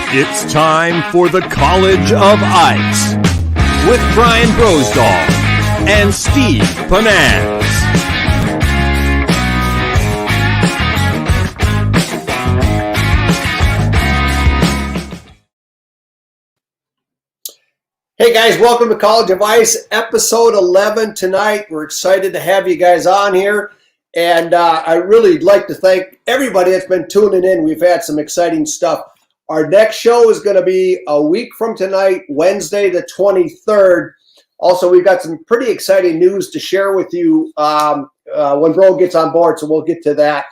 It's time for the College of Ice with Brian Brosdahl and Steve Panaz. Hey guys, welcome to College of Ice, episode 11 tonight. We're excited to have you guys on here. And I really like to thank everybody that's been tuning in. We've had some exciting stuff. Our next show is going to be a week from tonight, Wednesday the 23rd. Also, we've got some pretty exciting news to share with you when Bro gets on board, so we'll get to that.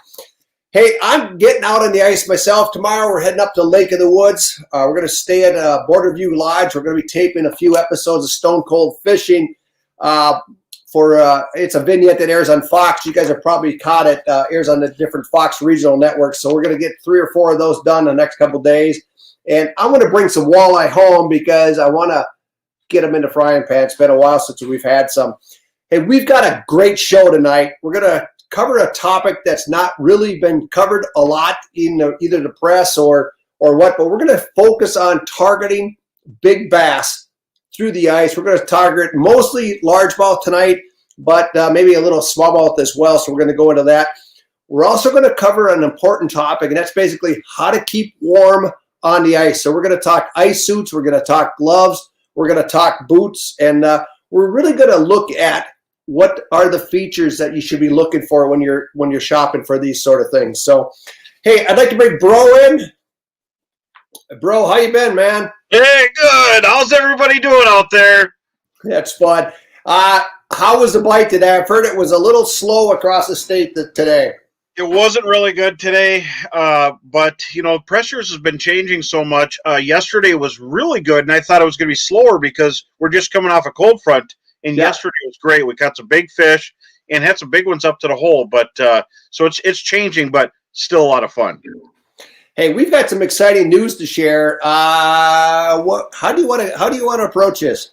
Hey, I'm getting out on the ice myself. Tomorrow we're heading up to Lake of the Woods. We're going to stay at Borderview Lodge. We're going to be taping a few episodes of Stone Cold Fishing. It's a vignette that airs on Fox. You guys have probably caught it. Airs on the different Fox regional networks. So we're going to get 3 or 4 of those done in the next couple days. And I'm going to bring some walleye home because I want to get them into frying pan. It's been a while since we've had some. Hey, we've got a great show tonight. We're going to cover a topic that's not really been covered a lot in either the press or what, but we're going to focus on targeting big bass through the ice. We're going to target mostly largemouth tonight, but maybe a little smallmouth as well, so we're going to go into that. We're also going to cover an important topic, and that's basically how to keep warm on the ice. So we're going to talk ice suits, we're going to talk gloves, we're going to talk boots, and we're really going to look at what are the features that you should be looking for when you're shopping for these sort of things. So, hey, I'd like to bring Bro in. Bro, how you been, man? Hey, good. How's everybody doing out there? That's fun. How was the bite today? I've heard it was a little slow across the state today. It wasn't really good today, but, pressures has been changing so much. Yesterday was really good, and I thought it was going to be slower because we're just coming off a cold front, and yesterday was great. We caught some big fish and had some big ones up to the hole, but so it's changing, but still a lot of fun. Hey, we've got some exciting news to share. How do you want to approach this?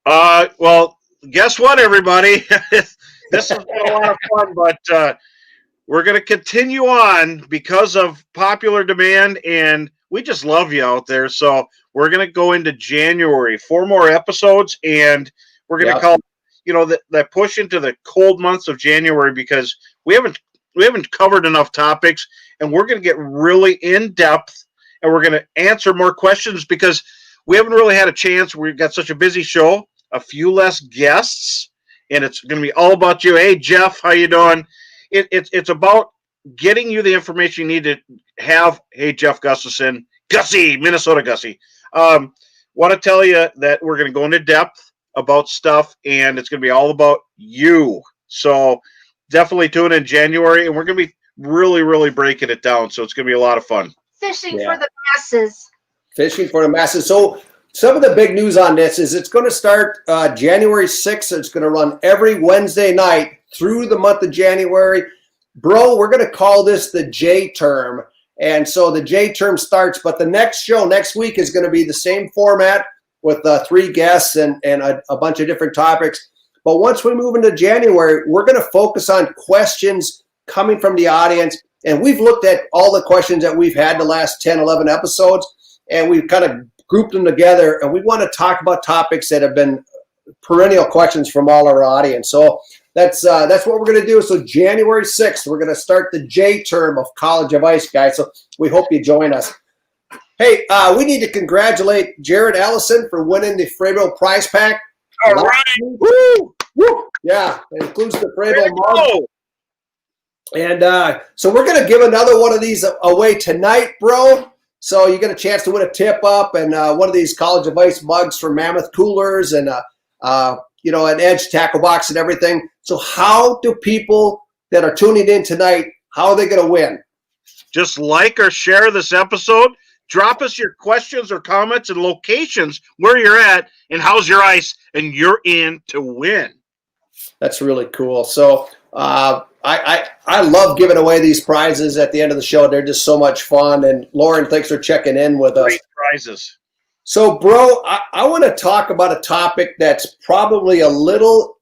Well, guess what, everybody? This has been a lot of fun, but we're going to continue on because of popular demand, and we just love you out there. So we're going to go into January, 4 more episodes, and we're going to call, that push into the cold months of January because we haven't covered enough topics, and we're going to get really in depth, and we're going to answer more questions because we haven't really had a chance. We've got such a busy show, a few less guests, and it's going to be all about you. Hey, Jeff, how you doing? It's about getting you the information you need to have. Hey, Jeff Gustafson, Gussie, Minnesota Gussie. Want to tell you that we're going to go into depth about stuff, and it's going to be all about you. So definitely tune in January, and we're going to be really, really breaking it down. So it's going to be a lot of fun. Fishing for the masses. Fishing for the masses. So some of the big news on this is it's going to start January 6th. It's going to run every Wednesday night through the month of January. Bro, we're going to call this the J term. And so the J term starts, but the next show next week is going to be the same format with 3 guests and a bunch of different topics. But once we move into January, we're going to focus on questions coming from the audience. And we've looked at all the questions that we've had the last 10, 11 episodes, and we've kind of grouped them together. And we want to talk about topics that have been perennial questions from all our audience. So that's what we're going to do. So January 6th, we're going to start the J term of College of Ice, guys. So we hope you join us. Hey, we need to congratulate Jared Ellison for winning the Frabill prize pack. All right. Woo! Woo! Yeah, it includes the Frabill mug. And so we're going to give another one of these away tonight, bro. So you get a chance to win a tip-up and one of these College of Ice mugs for Mammoth Coolers and, an Edge tackle box and everything. So how do people that are tuning in tonight, how are they going to win? Just like or share this episode. Drop us your questions or comments and locations where you're at and how's your ice, and you're in to win. That's really cool. So I love giving away these prizes at the end of the show. They're just so much fun. And Lauren, thanks for checking in with us. Great prizes. So, bro, I want to talk about a topic that's probably a little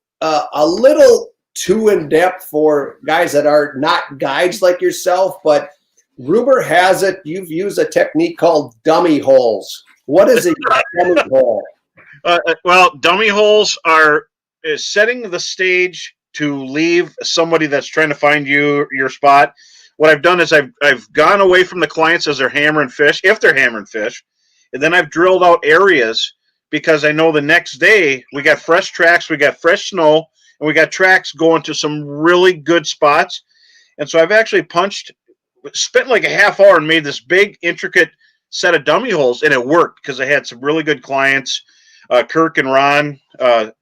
too in depth for guys that are not guides like yourself, but Rumor has it you've used a technique called dummy holes. What is a dummy hole? Well, dummy holes is setting the stage to leave somebody that's trying to find your spot. What I've done is I've gone away from the clients as they're hammering fish, if they're hammering fish, and then I've drilled out areas because I know the next day we got fresh tracks, we got fresh snow, and we got tracks going to some really good spots. And so I've actually spent like a half hour and made this big, intricate set of dummy holes, and it worked because I had some really good clients. Kirk and Ron,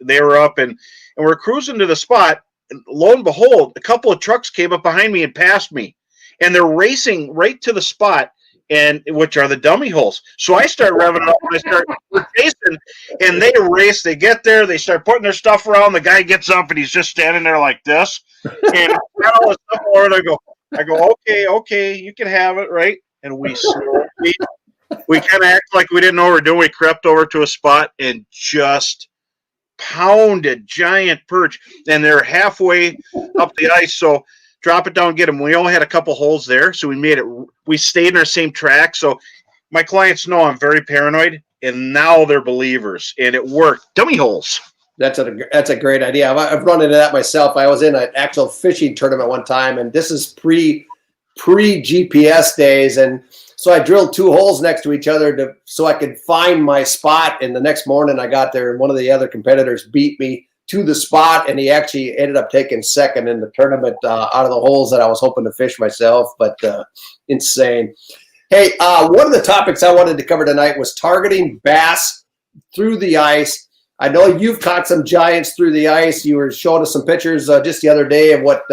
they were up, and we're cruising to the spot. And lo and behold, a couple of trucks came up behind me and passed me, and they're racing right to the spot, and which are the dummy holes. So I start revving up, and I start chasing, and they race. They get there, they start putting their stuff around. The guy gets up, and he's just standing there like this, and I got all this stuff over, and I go, okay, you can have it, right? And we kind of act like we didn't know what we were doing. We crept over to a spot and just pounded giant perch, and they're halfway up the ice. So drop it down, get them. We only had a couple holes there, so we stayed in our same track. So my clients know I'm very paranoid, and now they're believers, and it worked. Dummy holes. That's a great idea. I've run into that myself. I was in an actual fishing tournament one time, and this is pre GPS days, and so I drilled 2 holes next to each other so I could find my spot. And the next morning I got there, and one of the other competitors beat me to the spot, and he actually ended up taking second in the tournament out of the holes that I was hoping to fish myself. But insane. Hey, one of the topics I wanted to cover tonight was targeting bass through the ice. I know you've caught some giants through the ice. You were showing us some pictures just the other day of what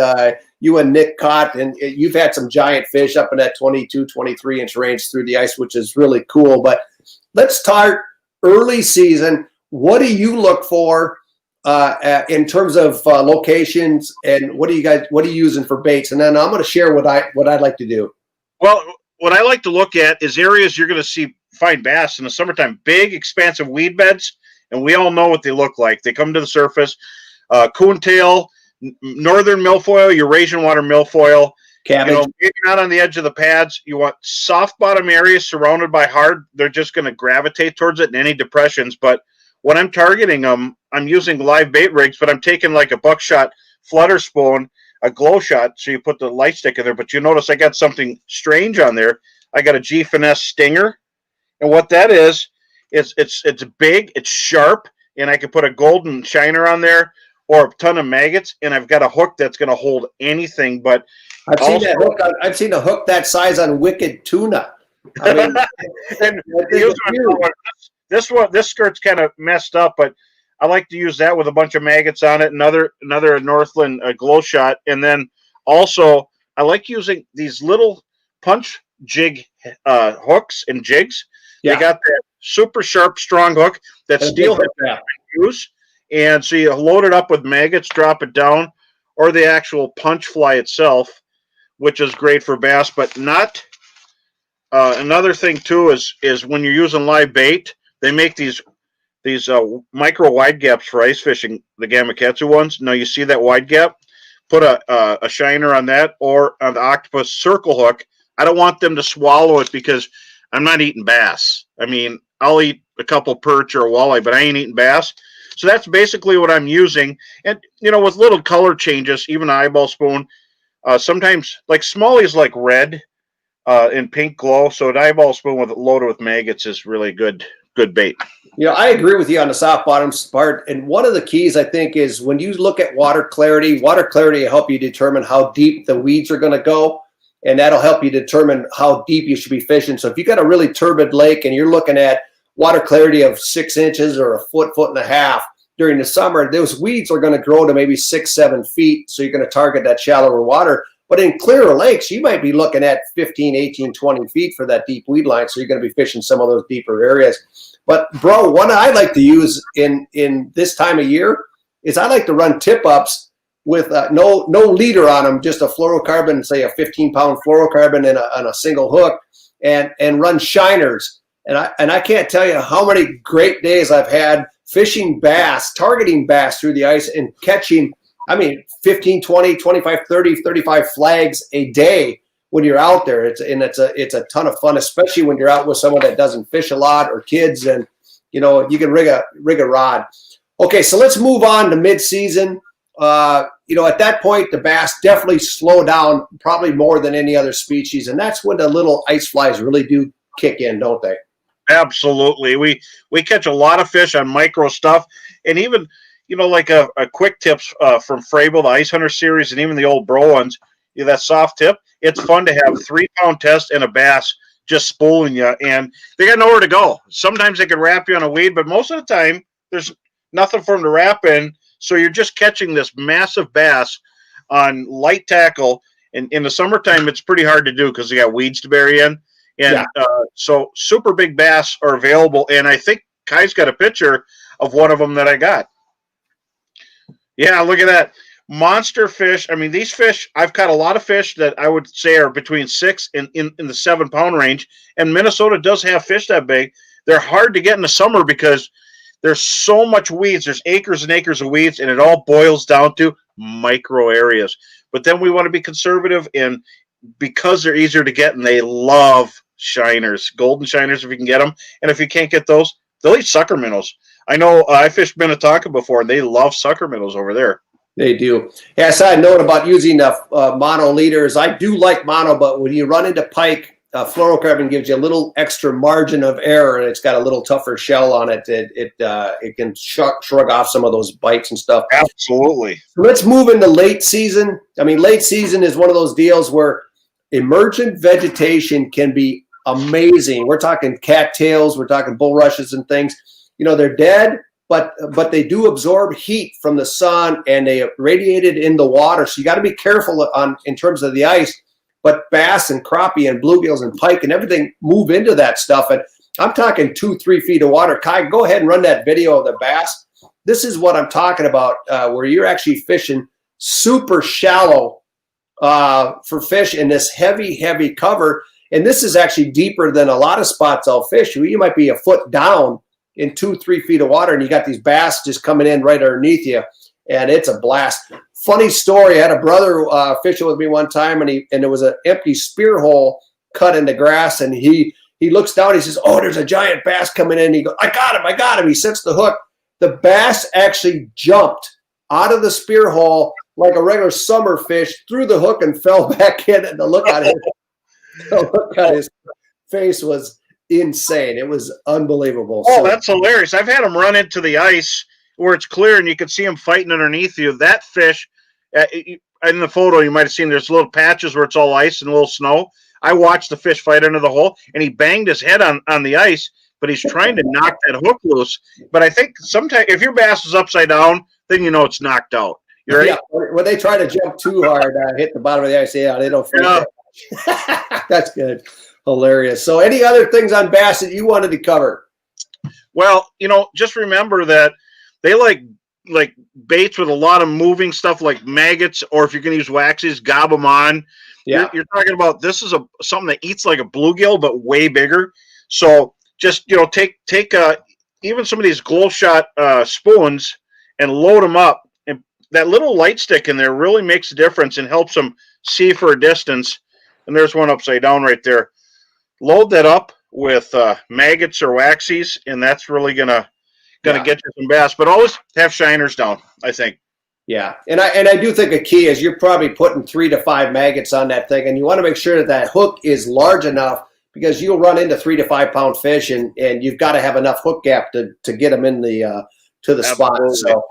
you and Nick caught, and you've had some giant fish up in that 22, 23-inch range through the ice, which is really cool. But let's start early season. What do you look for in terms of locations, and what are you using for baits? And then I'm going to share what I'd like to do. Well, what I like to look at is areas you're going to find bass in the summertime, big, expansive weed beds. And we all know what they look like. They come to the surface. Coontail, northern milfoil, Eurasian water milfoil. Cabbage. Maybe not on the edge of the pads. You want soft bottom areas surrounded by hard. They're just going to gravitate towards it in any depressions. But when I'm targeting them, I'm using live bait rigs, but I'm taking like a buckshot flutter spoon, a glow shot, so you put the light stick in there. But you notice I got something strange on there. I got a G-Finesse Stinger. And what that is, it's big, it's sharp, and I can put a golden shiner on there or a ton of maggots, and I've got a hook that's going to hold anything. But I've seen that hook. I've seen a hook that size on Wicked Tuna. I mean, and this skirt's kind of messed up, but I like to use that with a bunch of maggots on it. Another Northland glow shot, and then also I like using these little punch jig hooks and jigs. Yeah. They got that super sharp, strong hook that steelhead use. And so you load it up with maggots, drop it down, or the actual punch fly itself, which is great for bass, but not. Another thing too is when you're using live bait, they make these micro wide gaps for ice fishing, the Gamakatsu ones. Now you see that wide gap, put a shiner on that or on the octopus circle hook. I don't want them to swallow it because I'm not eating bass. I mean, I'll eat a couple perch or a walleye, but I ain't eating bass. So that's basically what I'm using. And, with little color changes, even an eyeball spoon, sometimes like smallies like red and pink glow. So an eyeball spoon loaded with maggots is really good bait. I agree with you on the soft bottoms part. And one of the keys, I think, is when you look at water clarity will help you determine how deep the weeds are going to go. And that'll help you determine how deep you should be fishing. So if you got a really turbid lake and you're looking at water clarity of 6 inches or a foot and a half during the summer, those weeds are going to grow to maybe 6-7 feet. So you're going to target that shallower water. But in clearer lakes, you might be looking at 15, 18, 20 feet for that deep weed line. So you're going to be fishing some of those deeper areas. But bro, one I like to use in this time of year is I like to run tip-ups with no leader on them, just a fluorocarbon, say a 15-pound fluorocarbon on a single hook, and run shiners. And I can't tell you how many great days I've had fishing bass, targeting bass through the ice and catching, 15, 20, 25, 30, 35 flags a day when you're out there. It's a ton of fun, especially when you're out with someone that doesn't fish a lot or kids, and you can rig a rod. Okay, so let's move on to mid-season. At that point, the bass definitely slow down, probably more than any other species, and that's when the little ice flies really do kick in, don't they? Absolutely. We catch a lot of fish on micro stuff, and even like a quick tips from Frable, the Ice Hunter series, and even the old bro ones. That soft tip. It's fun to have 3 pound test and a bass just spooling you, and they got nowhere to go. Sometimes they can wrap you on a weed, but most of the time there's nothing for them to wrap in. So you're just catching this massive bass on light tackle. And in the summertime, it's pretty hard to do because you got weeds to bury in. And so super big bass are available. And I think Kai's got a picture of one of them that I got. Yeah, look at that. Monster fish. I mean, these fish, I've caught a lot of fish that I would say are between 6 and in the 7 pound range. And Minnesota does have fish that big. They're hard to get in the summer because there's so much weeds. There's acres and acres of weeds, and it all boils down to micro areas. But then we want to be conservative, and because they're easier to get, and they love shiners, golden shiners if you can get them. And if you can't get those, they'll eat sucker minnows. I know I fished Minnetonka before, and they love sucker minnows over there. They do. Yeah, I saw a note about using mono leaders. I do like mono, but when you run into pike, fluorocarbon gives you a little extra margin of error, and it's got a little tougher shell on it. It can shrug off some of those bites and stuff. Absolutely. So let's move into late season. I mean, late season is one of those deals where emergent vegetation can be amazing. We're talking cattails, we're talking bulrushes and things. They're dead, but they do absorb heat from the sun, and they radiate it in the water. So you got to be careful in terms of the ice. But bass and crappie and bluegills and pike and everything move into that stuff. And I'm talking 2-3 feet of water. Kai, go ahead and run that video of the bass. This is what I'm talking about, where you're actually fishing super shallow for fish in this heavy, heavy cover. And this is actually deeper than a lot of spots I'll fish. You might be a foot down in 2-3 feet of water, and you got these bass just coming in right underneath you. And it's a blast. Funny story. I had a brother fishing with me one time, and there was an empty spear hole cut in the grass, and he looks down. He says, "Oh, there's a giant bass coming in." He goes, I got him. He sets the hook. The bass actually jumped out of the spear hole like a regular summer fish, threw the hook, and fell back in. And the look on his face was insane. It was unbelievable. Oh, that's hilarious. I've had him run into the ice where it's clear and you can see him fighting underneath you. That fish, in the photo you might have seen, there's little patches where it's all ice and a little snow. I watched the fish fight under the hole, and he banged his head on the ice, but he's trying to knock that hook loose. But I think sometimes if your bass is upside down, then it's knocked out. You ready? Yeah, when they try to jump too hard, hit the bottom of the ice, they don't feel it. That's good. Hilarious. So any other things on bass that you wanted to cover? Well, just remember that they like baits with a lot of moving stuff like maggots, or if you're going to use waxes, gob them on. Yeah. You're talking about this is something that eats like a bluegill, but way bigger. So just, take even some of these glow shot spoons and load them up. And that little light stick in there really makes a difference and helps them see for a distance. And there's one upside down right there. Load that up with maggots or waxies, and that's really gonna get you some bass. But always have shiners down, I think. Yeah, and I do think a key is you're probably putting 3 to 5 maggots on that thing, and you want to make sure that hook is large enough, because you'll run into 3 to 5 pound fish, and you've got to have enough hook gap to get them in the to the spot. So,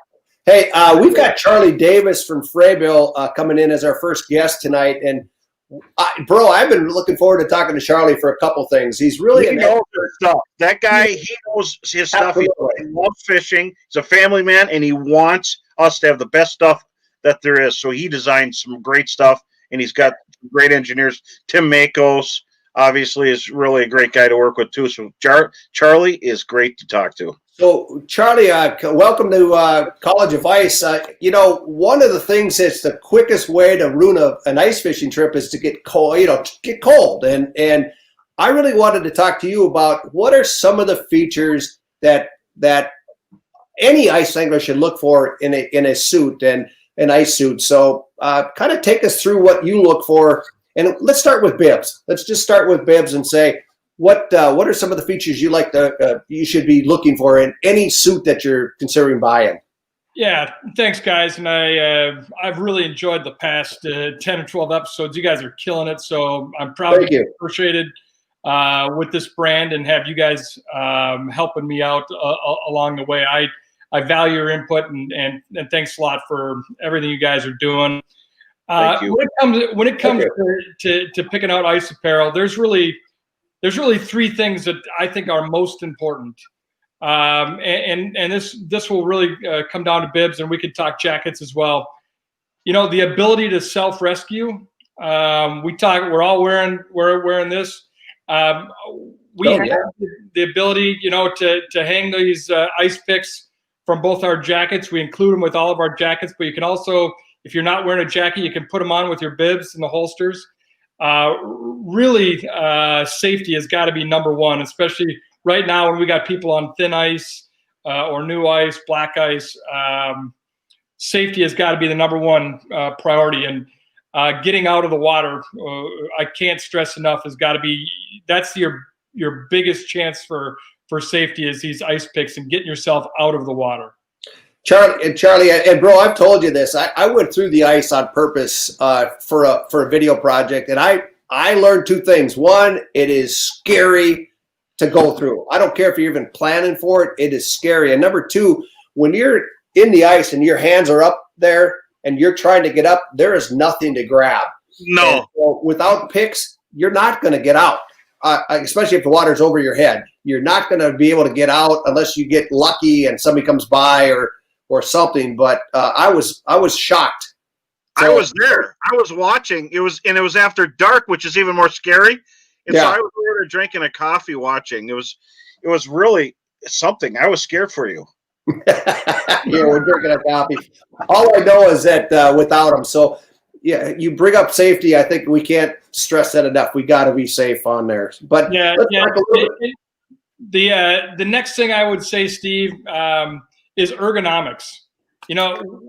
hey, we've got Charlie Davis from Frayville coming in as our first guest tonight, and bro, I've been looking forward to talking to Charlie for a couple things. He's really stuff. That guy, he knows his stuff. He loves fishing. He's a family man, and he wants us to have the best stuff that there is. So he designed some great stuff, and he's got great engineers. Tim Makos, obviously, is really a great guy to work with, too. So Charlie is great to talk to. So, Charlie, welcome to College of Ice. One of the things that's the quickest way to ruin an ice fishing trip is to get cold. Get cold, and I really wanted to talk to you about what are some of the features that any ice angler should look for in a suit and an ice suit. So, kind of take us through what you look for And let's start with bibs. Let's just start with bibs and say, what are some of the features you should be looking for in any suit that you're considering buying? Yeah, thanks, guys. And I've really enjoyed the past 10 or 12 episodes. You guys are killing it. So I'm proud to be associated with this brand and have you guys helping me out along the way. I value your input and thanks a lot for everything you guys are doing. Thank you. When it comes to picking out ice apparel, there's really three things that I think are most important. And this will really come down to bibs, and we could talk jackets as well. You know, the ability to self-rescue. We're all wearing this. We have the ability, you know, to hang these ice picks from both our jackets. We include them with all of our jackets, but you can also, if you're not wearing a jacket, you can put them on with your bibs and the holsters. Really, safety has got to be number one, especially right now when we got people on thin ice or new ice, black ice. Safety has got to be the number one priority. And getting out of the water, I can't stress enough, has got to be, that's your biggest chance for safety is these ice picks and getting yourself out of the water. Charlie, and bro, I've told you this. I went through the ice on purpose for a video project, and I learned two things. One, it is scary to go through. I don't care if you're even planning for it. It is scary. And number two, when you're in the ice and your hands are up there and you're trying to get up, there is nothing to grab. No. So without picks, you're not going to get out, especially if the water's over your head. You're not going to be able to get out unless you get lucky and somebody comes by or something. But I was shocked. So, I was there. I was watching. It was after dark, which is even more scary. And so I was there drinking a coffee watching. It was really something. I was scared for you. Yeah, we're drinking a coffee. All I know is that without them. So yeah, you bring up safety. I think we can't stress that enough. We got to be safe on there. But the next thing I would say, Steve, is ergonomics. You know,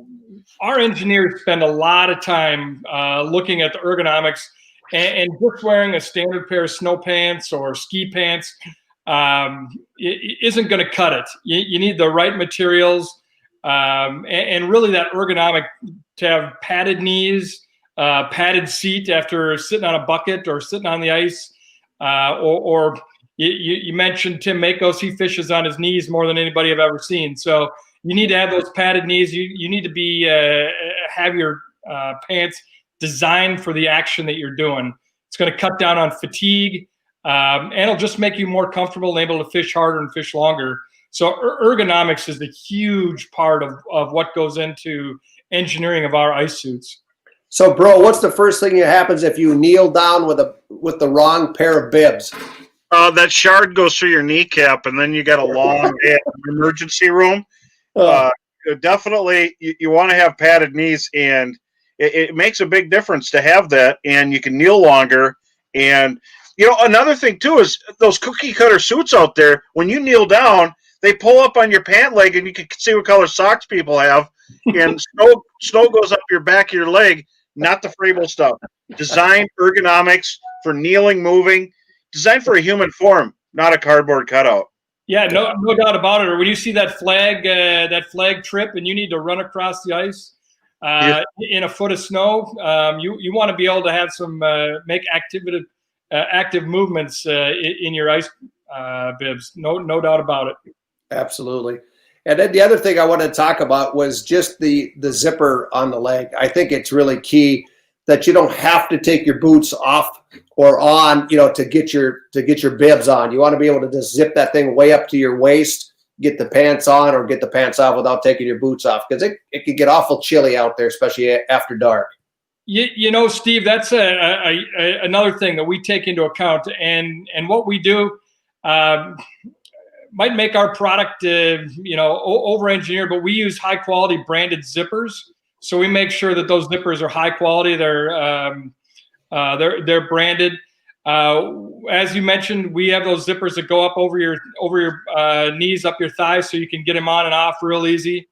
our engineers spend a lot of time looking at the ergonomics, and just wearing a standard pair of snow pants or ski pants isn't going to cut it. You need the right materials, and really that ergonomic, to have padded knees, padded seat after sitting on a bucket or sitting on the ice, or you mentioned Tim Makos. He fishes on his knees more than anybody I've ever seen. So you need to have those padded knees. You need to be have your pants designed for the action that you're doing. It's going to cut down on fatigue, and it'll just make you more comfortable and able to fish harder and fish longer. So ergonomics is the huge part of what goes into engineering of our ice suits. So, bro, what's the first thing that happens if you kneel down with the wrong pair of bibs? That shard goes through your kneecap, and then you got a long day in the emergency room. Definitely, you want to have padded knees, and it makes a big difference to have that, and you can kneel longer. And, you know, another thing, too, is those cookie cutter suits out there, when you kneel down, they pull up on your pant leg, and you can see what color socks people have, and snow goes up your back of your leg, not the Frable stuff. Designed ergonomics for kneeling, moving, designed for a human form, not a cardboard cutout. Yeah, no doubt about it. Or when you see that flag trip and you need to run across the ice in a foot of snow, you want to be able to have some make active movements in your ice bibs. No doubt about it. Absolutely. And then the other thing I wanted to talk about was just the zipper on the leg. I think it's really key that you don't have to take your boots off or on, you know, to get your bibs on. You want to be able to just zip that thing way up to your waist, get the pants on or get the pants off without taking your boots off, because it can get awful chilly out there, especially after dark. You know, Steve, that's another thing that we take into account, and what we do might make our product, over-engineered, but we use high-quality branded zippers. So we make sure that those zippers are high quality. They're branded. As you mentioned, we have those zippers that go up over your knees, up your thighs, so you can get them on and off real easy.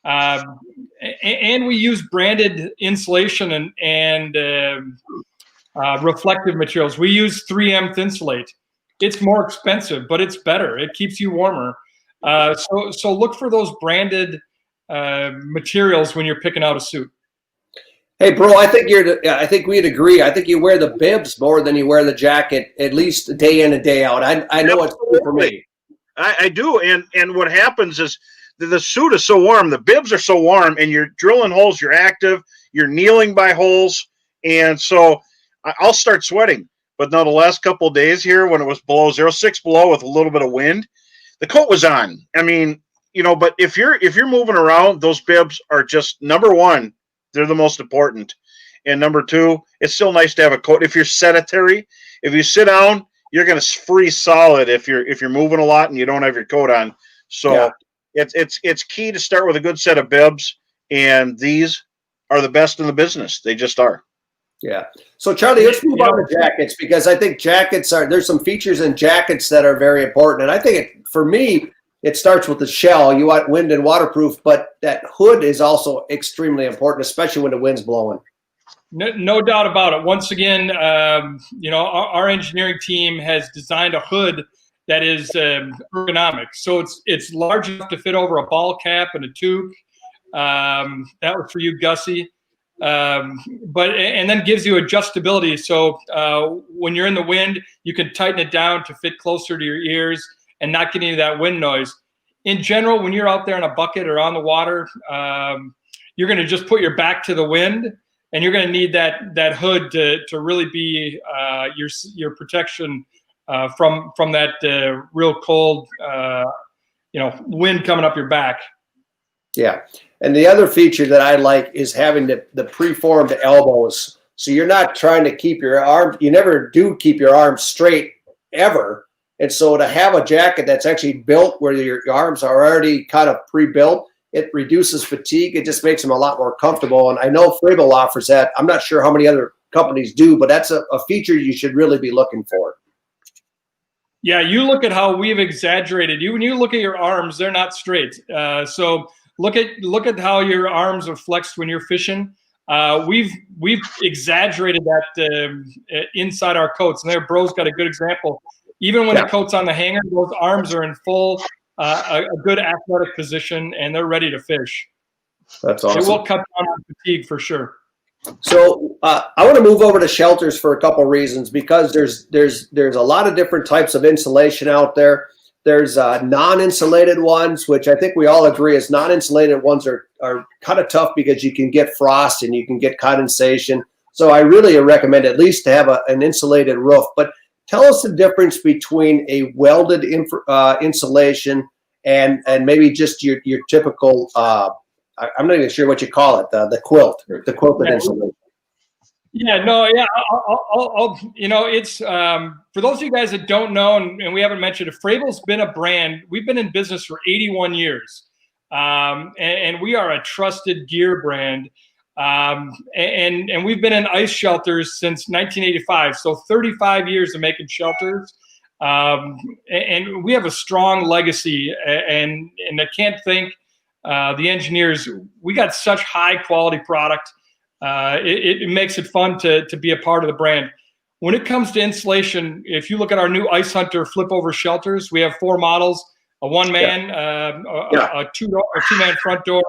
And we use branded insulation and reflective materials. We use 3M Thinsulate. It's more expensive, but it's better. It keeps you warmer. So look for those branded materials when you're picking out a suit. Hey, bro, I think we'd agree. I think you wear the bibs more than you wear the jacket, at least day in and day out. I know it's true for me. I do, and what happens is the suit is so warm, the bibs are so warm, and you're drilling holes, you're active, you're kneeling by holes, and so I'll start sweating. But now the last couple of days here, when it was below 0.6 below with a little bit of wind, the coat was on. I mean, but if you're moving around, those bibs are just, number one, they're the most important, and number two, it's still nice to have a coat. If you're sedentary, if you sit down, you're going to freeze solid if you're moving a lot and you don't have your coat on. So it's key to start with a good set of bibs, and these are the best in the business. They just are. Yeah. So Charlie, let's move on to jackets, because I think there's some features in jackets that are very important. And I think for me, it starts with the shell. You want wind and waterproof, but that hood is also extremely important, especially when the wind's blowing. No doubt about it. Once again, our engineering team has designed a hood that is ergonomic. So it's large enough to fit over a ball cap and a toque. That was for you, Gussie. And then gives you adjustability. So when you're in the wind, you can tighten it down to fit closer to your ears and not get any of that wind noise. In general, when you're out there in a bucket or on the water, you're going to just put your back to the wind, and you're going to need that hood to really be your protection from that real cold wind coming up your back. Yeah. And the other feature that I like is having the preformed elbows. So you're not trying to keep your arm, you never do keep your arms straight ever. And so to have a jacket that's actually built where your arms are already kind of pre-built, it reduces fatigue. It just makes them a lot more comfortable. And I know Frabill offers that. I'm not sure how many other companies do, but that's a feature you should really be looking for. Yeah, you look at how we've exaggerated. When you look at your arms, they're not straight. So look at how your arms are flexed when you're fishing. We've exaggerated that inside our coats, and there, Bro's got a good example. Even when the coat's on the hanger, those arms are in full, a good athletic position, and they're ready to fish. That's awesome. It will cut down on fatigue for sure. So I want to move over to shelters for a couple of reasons, because there's a lot of different types of insulation out there. There's non-insulated ones, which I think we all agree is non-insulated ones are kind of tough because you can get frost and you can get condensation. So I really recommend at least to have an insulated roof. But tell us the difference between a welded insulation and maybe just your typical, I'm not even sure what you call it, the quilted insulation. Yeah, no, yeah, it's for those of you guys that don't know, and we haven't mentioned it, Frabill's been a brand. We've been in business for 81 years, and we are a trusted gear brand. And we've been in ice shelters since 1985, so 35 years of making shelters. And we have a strong legacy, and I can't thank the engineers. We got such high quality product. It makes it fun to be a part of the brand. When it comes to insulation, if you look at our new Ice Hunter flip over shelters, we have 4 models: a one-man, a two-man front door,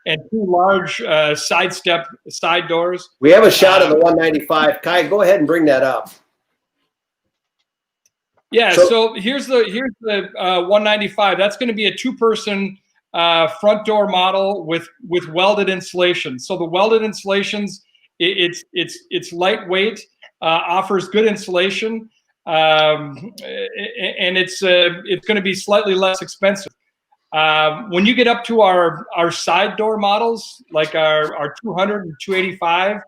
and 2 large side doors. We have a shot of the 195. Kai, go ahead and bring that up. Yeah. So here's the 195. That's going to be a 2-person front door model with welded insulation. So the welded insulations, it's lightweight, offers good insulation, and it's going to be slightly less expensive. When you get up to our side door models, like our 200 and 285,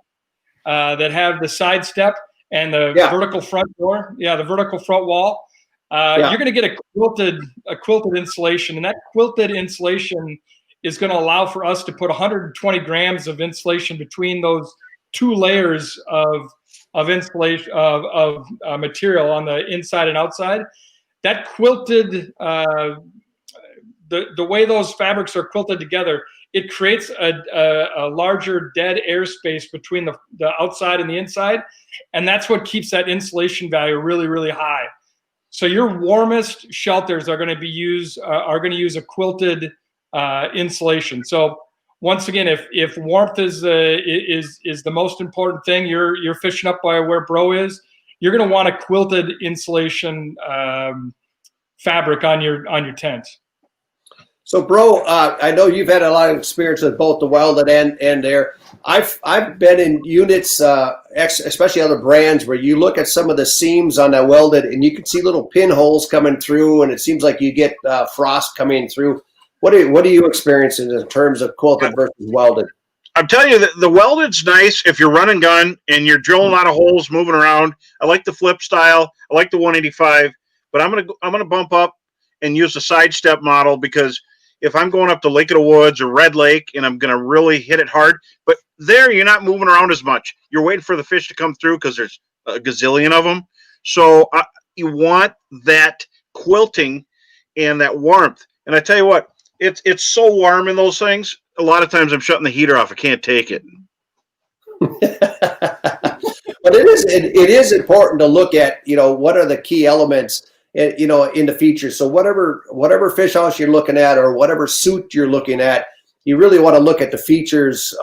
that have the side step and the vertical front door, the vertical front wall, you're going to get a quilted insulation, and that quilted insulation is going to allow for us to put 120 grams of insulation between those 2 layers of insulation of material on the inside and outside. That quilted, the way those fabrics are quilted together, it creates a larger dead airspace between the outside and the inside. And that's what keeps that insulation value really, really high. So your warmest shelters are going to use a quilted insulation. So once again, if warmth is the most important thing, you're fishing up by where Bro is, you're going to want a quilted insulation fabric on your tent. So, Bro, I know you've had a lot of experience with both the welded and air. I've been in units, especially other brands, where you look at some of the seams on that welded, and you can see little pinholes coming through, and it seems like you get frost coming through. What are you experiencing in terms of quilted versus welded? I'm telling you that the welded's nice if you're running gun and you're drilling a lot of holes, moving around. I like the flip style. I like the 185, but I'm gonna bump up and use the sidestep model, because if I'm going up to Lake of the Woods or Red Lake and I'm going to really hit it hard, but there you're not moving around as much. You're waiting for the fish to come through because there's a gazillion of them. So you want that quilting and that warmth. And I tell you what, it's so warm in those things. A lot of times I'm shutting the heater off. I can't take it. But it is important to look at, what are the key elements, in the features. So whatever fish house you're looking at or whatever suit you're looking at, you really want to look at the features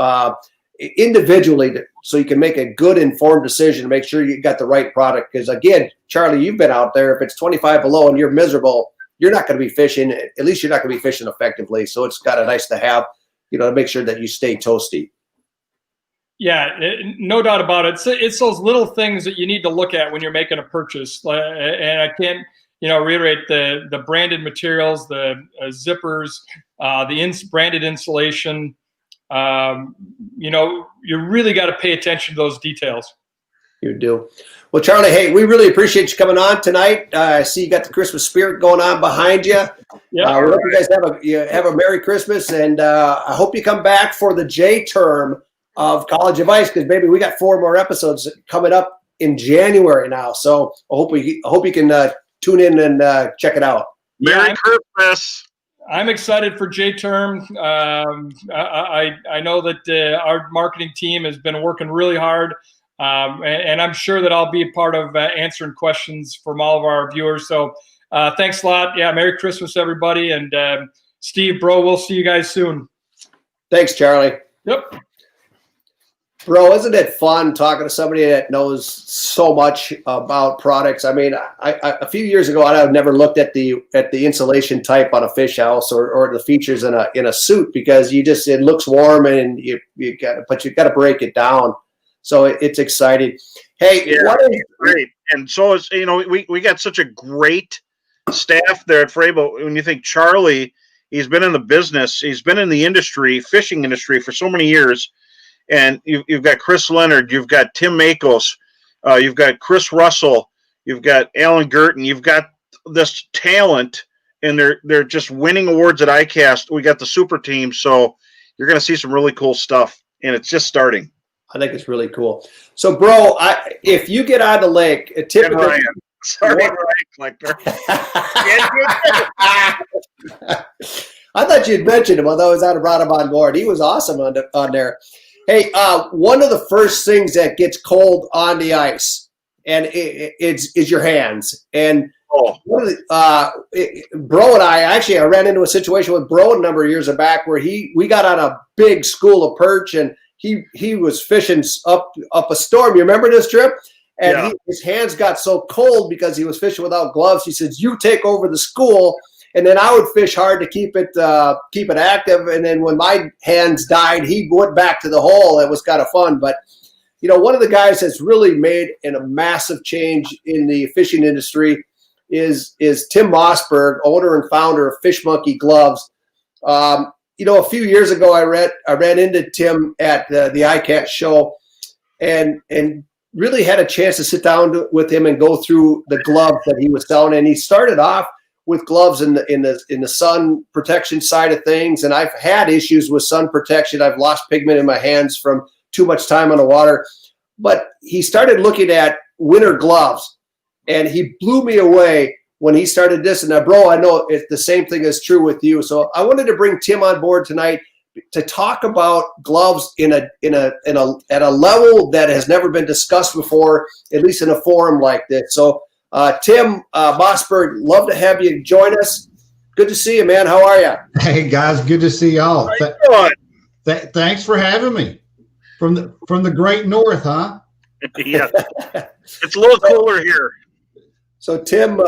individually so you can make a good informed decision to make sure you got the right product. Because again, Charlie, you've been out there. If it's 25 below and you're miserable, you're not going to be fishing. At least you're not going to be fishing effectively. So it's kind of nice to have, to make sure that you stay toasty. Yeah, no doubt about it. It's those little things that you need to look at when you're making a purchase. And I can't, reiterate the branded materials, the zippers, the branded insulation. You really got to pay attention to those details. You do. Well, Charlie, hey, we really appreciate you coming on tonight. I see you got the Christmas spirit going on behind you. Yeah. We hope you guys have a Merry Christmas, and I hope you come back for the J term of College of Ice, because maybe we got 4 more episodes coming up in January now. So I hope you can tune in and check it out. Merry Christmas. I'm excited for J term. I know that our marketing team has been working really hard, and I'm sure that I'll be a part of answering questions from all of our viewers. So thanks a lot. Yeah, Merry Christmas, everybody. And Steve, Bro, we'll see you guys soon. Thanks, Charlie. Yep. Bro, isn't it fun talking to somebody that knows so much about products? I mean, I a few years ago, I had never looked at the insulation type on a fish house or the features in a suit, because it looks warm and you got to break it down. So it's exciting. Hey, yeah, great. And so is we got such a great staff there at Frabill. When you think Charlie, he's been in the business, he's been in the industry, fishing industry, for so many years. And you've got Chris Leonard, you've got Tim Makos, you've got Chris Russell, you've got Alan Gurton, you've got this talent, and they're just winning awards at ICAST. We got the super team, so you're going to see some really cool stuff, and it's just starting. I think it's really cool. So, Bro, if you get on the lake, typically. Ryan. Sorry, Ryan Fleckner. I thought you'd mentioned him, although I brought him on board. He was awesome on there. Hey, one of the first things that gets cold on the ice, and it's your hands. And Bro and I ran into a situation with Bro a number of years back where we got on a big school of perch, and he was fishing up a storm. You remember this trip? And his hands got so cold because he was fishing without gloves. He says, "You take over the school." And then I would fish hard to keep it active. And then when my hands died, he went back to the hole. It was kind of fun. But, one of the guys that's really made a massive change in the fishing industry is Tim Mossberg, owner and founder of Fish Monkey Gloves. A few years ago, I ran into Tim at the ICAST show and really had a chance to sit down with him and go through the gloves that he was selling. And he started off with gloves in the sun protection side of things. And I've had issues with sun protection. I've lost pigment in my hands from too much time on the water. But he started looking at winter gloves, and he blew me away when he started this. And now, Bro, I know the same thing is true with you. So I wanted to bring Tim on board tonight to talk about gloves at a level that has never been discussed before, at least in a forum like this. So, Tim Mossberg, love to have you join us. Good to see you, man. How are you? Hey guys, good to see y'all. Thanks for having me from the great north, huh? Yeah, it's a little cooler here. So Tim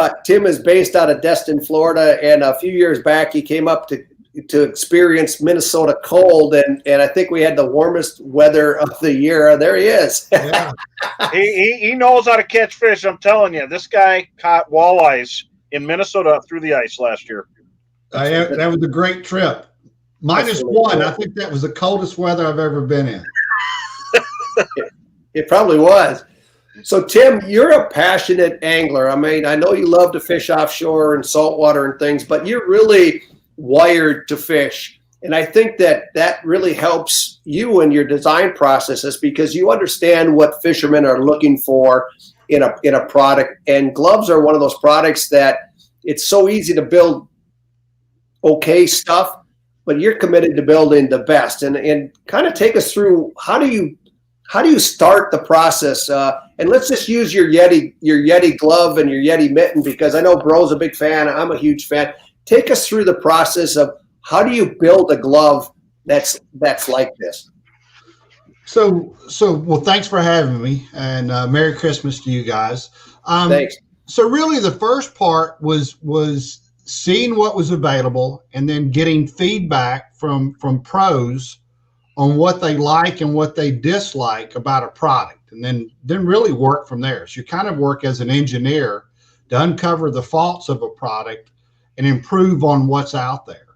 is based out of Destin, Florida, and a few years back he came up to experience Minnesota cold, and I think we had the warmest weather of the year. There he is. Yeah. He knows how to catch fish. I'm telling you, this guy caught walleyes in Minnesota through the ice last year. That was a great trip. -1. I think that was the coldest weather I've ever been in. It probably was. So, Tim, you're a passionate angler. I mean, I know you love to fish offshore and saltwater and things, but you're really wired to fish. And I think that really helps you in your design processes because you understand what fishermen are looking for in a product. And gloves are one of those products that it's so easy to build okay stuff, but you're committed to building the best. And kind of take us through how do you start the process? And let's just use your Yeti glove and your Yeti mitten because I know Bro's a big fan. I'm a huge fan. Take us through the process of how do you build a glove that's like this? So well, thanks for having me, and Merry Christmas to you guys. Thanks. So really, the first part was seeing what was available and then getting feedback from pros on what they like and what they dislike about a product, and then really work from there. So you kind of work as an engineer to uncover the faults of a product and improve on what's out there.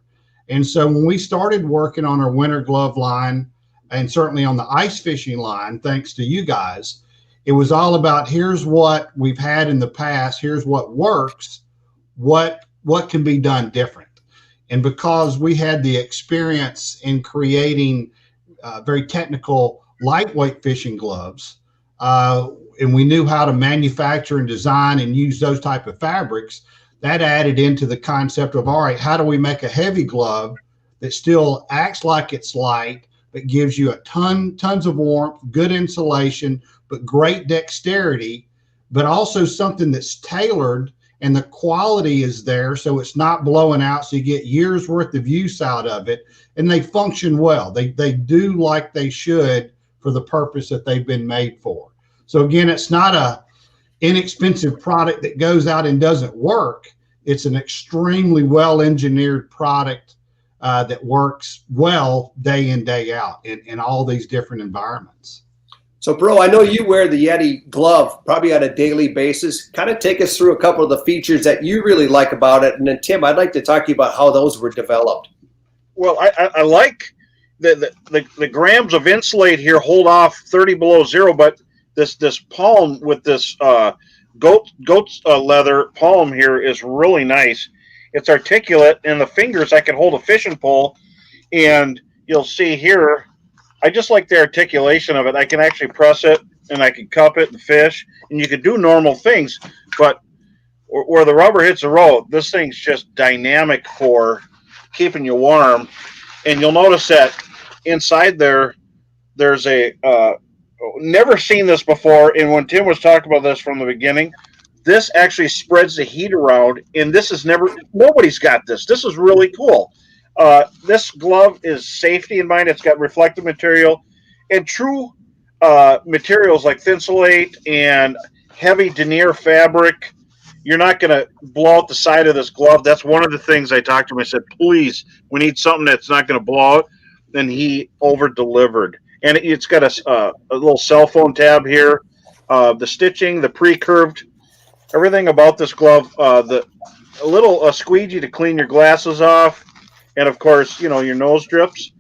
And so when we started working on our winter glove line, and certainly on the ice fishing line, thanks to you guys, it was all about here's what we've had in the past, here's what works, what can be done different. And because we had the experience in creating very technical lightweight fishing gloves, and we knew how to manufacture and design and use those type of fabrics, that added into the concept of, all right, how do we make a heavy glove that still acts like it's light, but gives you tons of warmth, good insulation, but great dexterity, but also something that's tailored and the quality is there so it's not blowing out, so you get years worth of use out of it, and they function well. They do like they should for the purpose that they've been made for. So again, it's not a inexpensive product that goes out and doesn't work. It's an extremely well-engineered product that works well day in, day out in all these different environments. So, Bro, I know you wear the Yeti glove probably on a daily basis. Kind of take us through a couple of the features that you really like about it. And then, Tim, I'd like to talk to you about how those were developed. Well, I like the grams of insulate here hold off 30 below zero, but this palm with this goat's leather palm here is really nice. It's articulate, and the fingers I can hold a fishing pole, and you'll see here, I just like the articulation of it. I can actually press it, and I can cup it and fish, and you can do normal things, but where the rubber hits the road, this thing's just dynamic for keeping you warm. And you'll notice that inside there's a never seen this before, and when Tim was talking about this from the beginning, this actually spreads the heat around, and this is nobody's got this. This is really cool. This glove is safety in mind. It's got reflective material and true materials like Thinsulate and heavy denier fabric. You're not going to blow out the side of this glove. That's one of the things I talked to him. I said, please, we need something that's not going to blow out. Then he over-delivered. And it's got a little cell phone tab here. The stitching, the pre-curved, everything about this glove, a little squeegee to clean your glasses off. And, of course, your nose drips.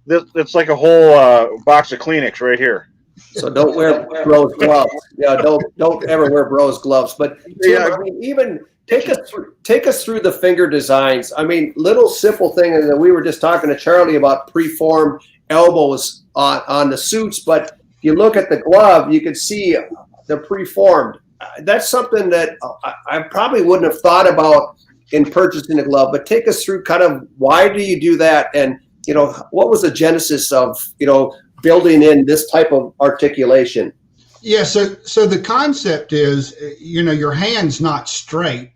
It's like a whole box of Kleenex right here. So don't wear Bro's gloves. Yeah, don't ever wear Bro's gloves. But Tim, I mean, even take us through the finger designs. I mean, little simple thing, and we were just talking to Charlie about preformed elbows on the suits. But if you look at the glove, you can see the preformed. That's something that I probably wouldn't have thought about in purchasing a glove. But take us through kind of why do you do that, and what was the genesis of, building in this type of articulation? Yeah, so the concept is, your hand's not straight,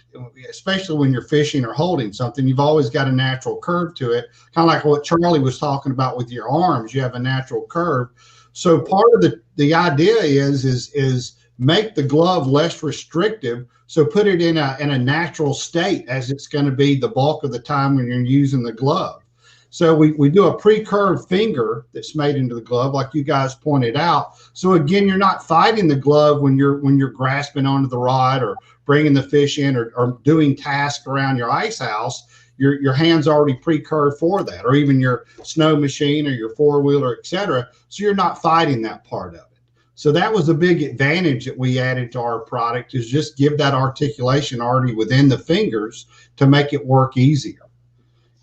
especially when you're fishing or holding something. You've always got a natural curve to it, kind of like what Charlie was talking about with your arms. You have a natural curve. So part of the idea is make the glove less restrictive. So put it in a natural state, as it's going to be the bulk of the time when you're using the glove. So we do a pre-curved finger that's made into the glove, like you guys pointed out. So again, you're not fighting the glove when you're grasping onto the rod or bringing the fish in or doing tasks around your ice house. Your hand's already pre-curved for that, or even your snow machine or your four-wheeler, etc. So you're not fighting that part of it. So that was a big advantage that we added to our product, is just give that articulation already within the fingers to make it work easier.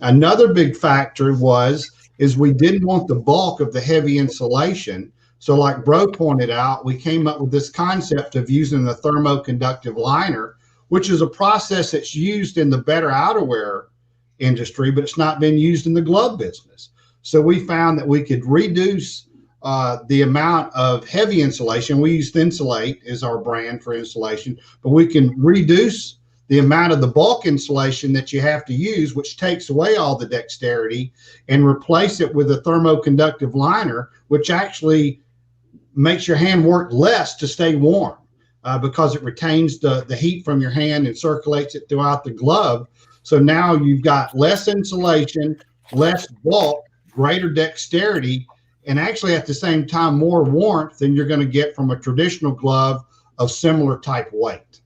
Another big factor is we didn't want the bulk of the heavy insulation. So like Bro pointed out, we came up with this concept of using the thermoconductive liner, which is a process that's used in the better outerwear industry, but it's not been used in the glove business. So we found that we could reduce the amount of heavy insulation. We use Thinsulate as our brand for insulation, but we can reduce the amount of the bulk insulation that you have to use, which takes away all the dexterity, and replace it with a thermoconductive liner, which actually makes your hand work less to stay warm because it retains the heat from your hand and circulates it throughout the glove. So now you've got less insulation, less bulk, greater dexterity, and actually at the same time more warmth than you're going to get from a traditional glove of similar type weight.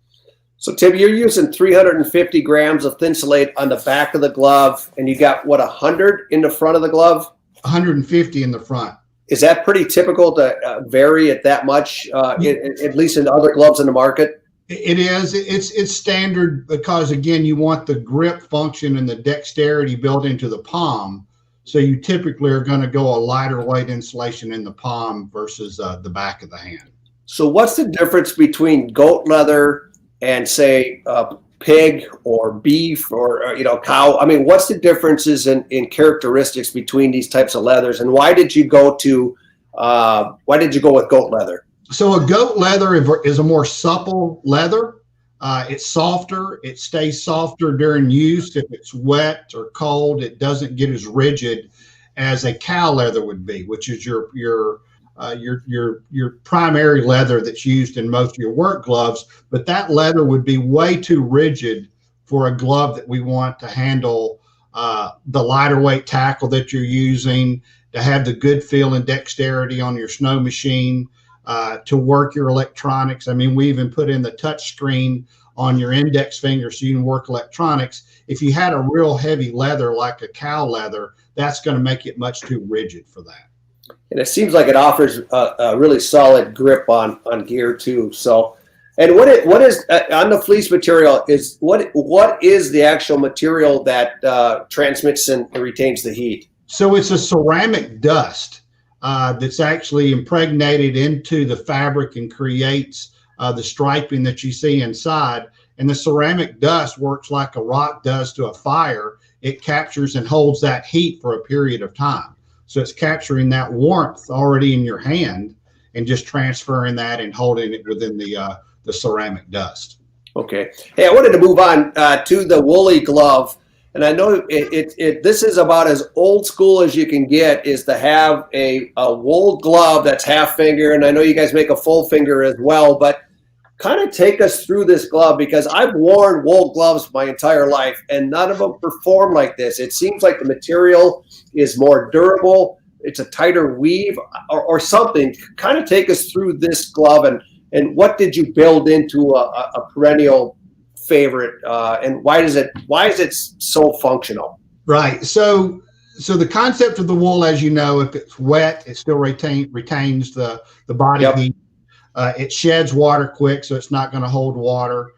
So Tim, you're using 350 grams of Thinsulate on the back of the glove, and you got 100 in the front of the glove? 150 in the front. Is that pretty typical to vary it that much, at least in other gloves in the market? It is. It's standard because, again, you want the grip function and the dexterity built into the palm. So you typically are going to go a lighter weight insulation in the palm versus the back of the hand. So what's the difference between goat leather and, say, pig or beef or cow? I mean, what's the differences in characteristics between these types of leathers, and why did you go with goat leather? So a goat leather is a more supple leather. It's softer. It stays softer during use. If it's wet or cold, it doesn't get as rigid as a cow leather would be, which is your primary leather that's used in most of your work gloves. But that leather would be way too rigid for a glove that we want to handle the lighter weight tackle that you're using, to have the good feel and dexterity on your snow machine, to work your electronics. I mean, we even put in the touch screen on your index finger so you can work electronics. If you had a real heavy leather like a cow leather, that's going to make it much too rigid for that. And it seems like it offers a really solid grip on gear too. So, and what is on the fleece material is what is the actual material that transmits and retains the heat? So it's a ceramic dust that's actually impregnated into the fabric and creates the striping that you see inside. And the ceramic dust works like a rock does to a fire. It captures and holds that heat for a period of time. So it's capturing that warmth already in your hand and just transferring that and holding it within the ceramic dust. Okay. Hey, I wanted to move on to the woolly glove. And I know this is about as old school as you can get, is to have a wool glove that's half finger. And I know you guys make a full finger as well, but kind of take us through this glove, because I've worn wool gloves my entire life and none of them perform like this. It seems like the material is more durable. It's a tighter weave or something. Kind of take us through this glove and what did you build into a perennial favorite, and why is it so functional? Right. So the concept of the wool, as you know, if it's wet, it still retains the body heat. It sheds water quick, so it's not going to hold water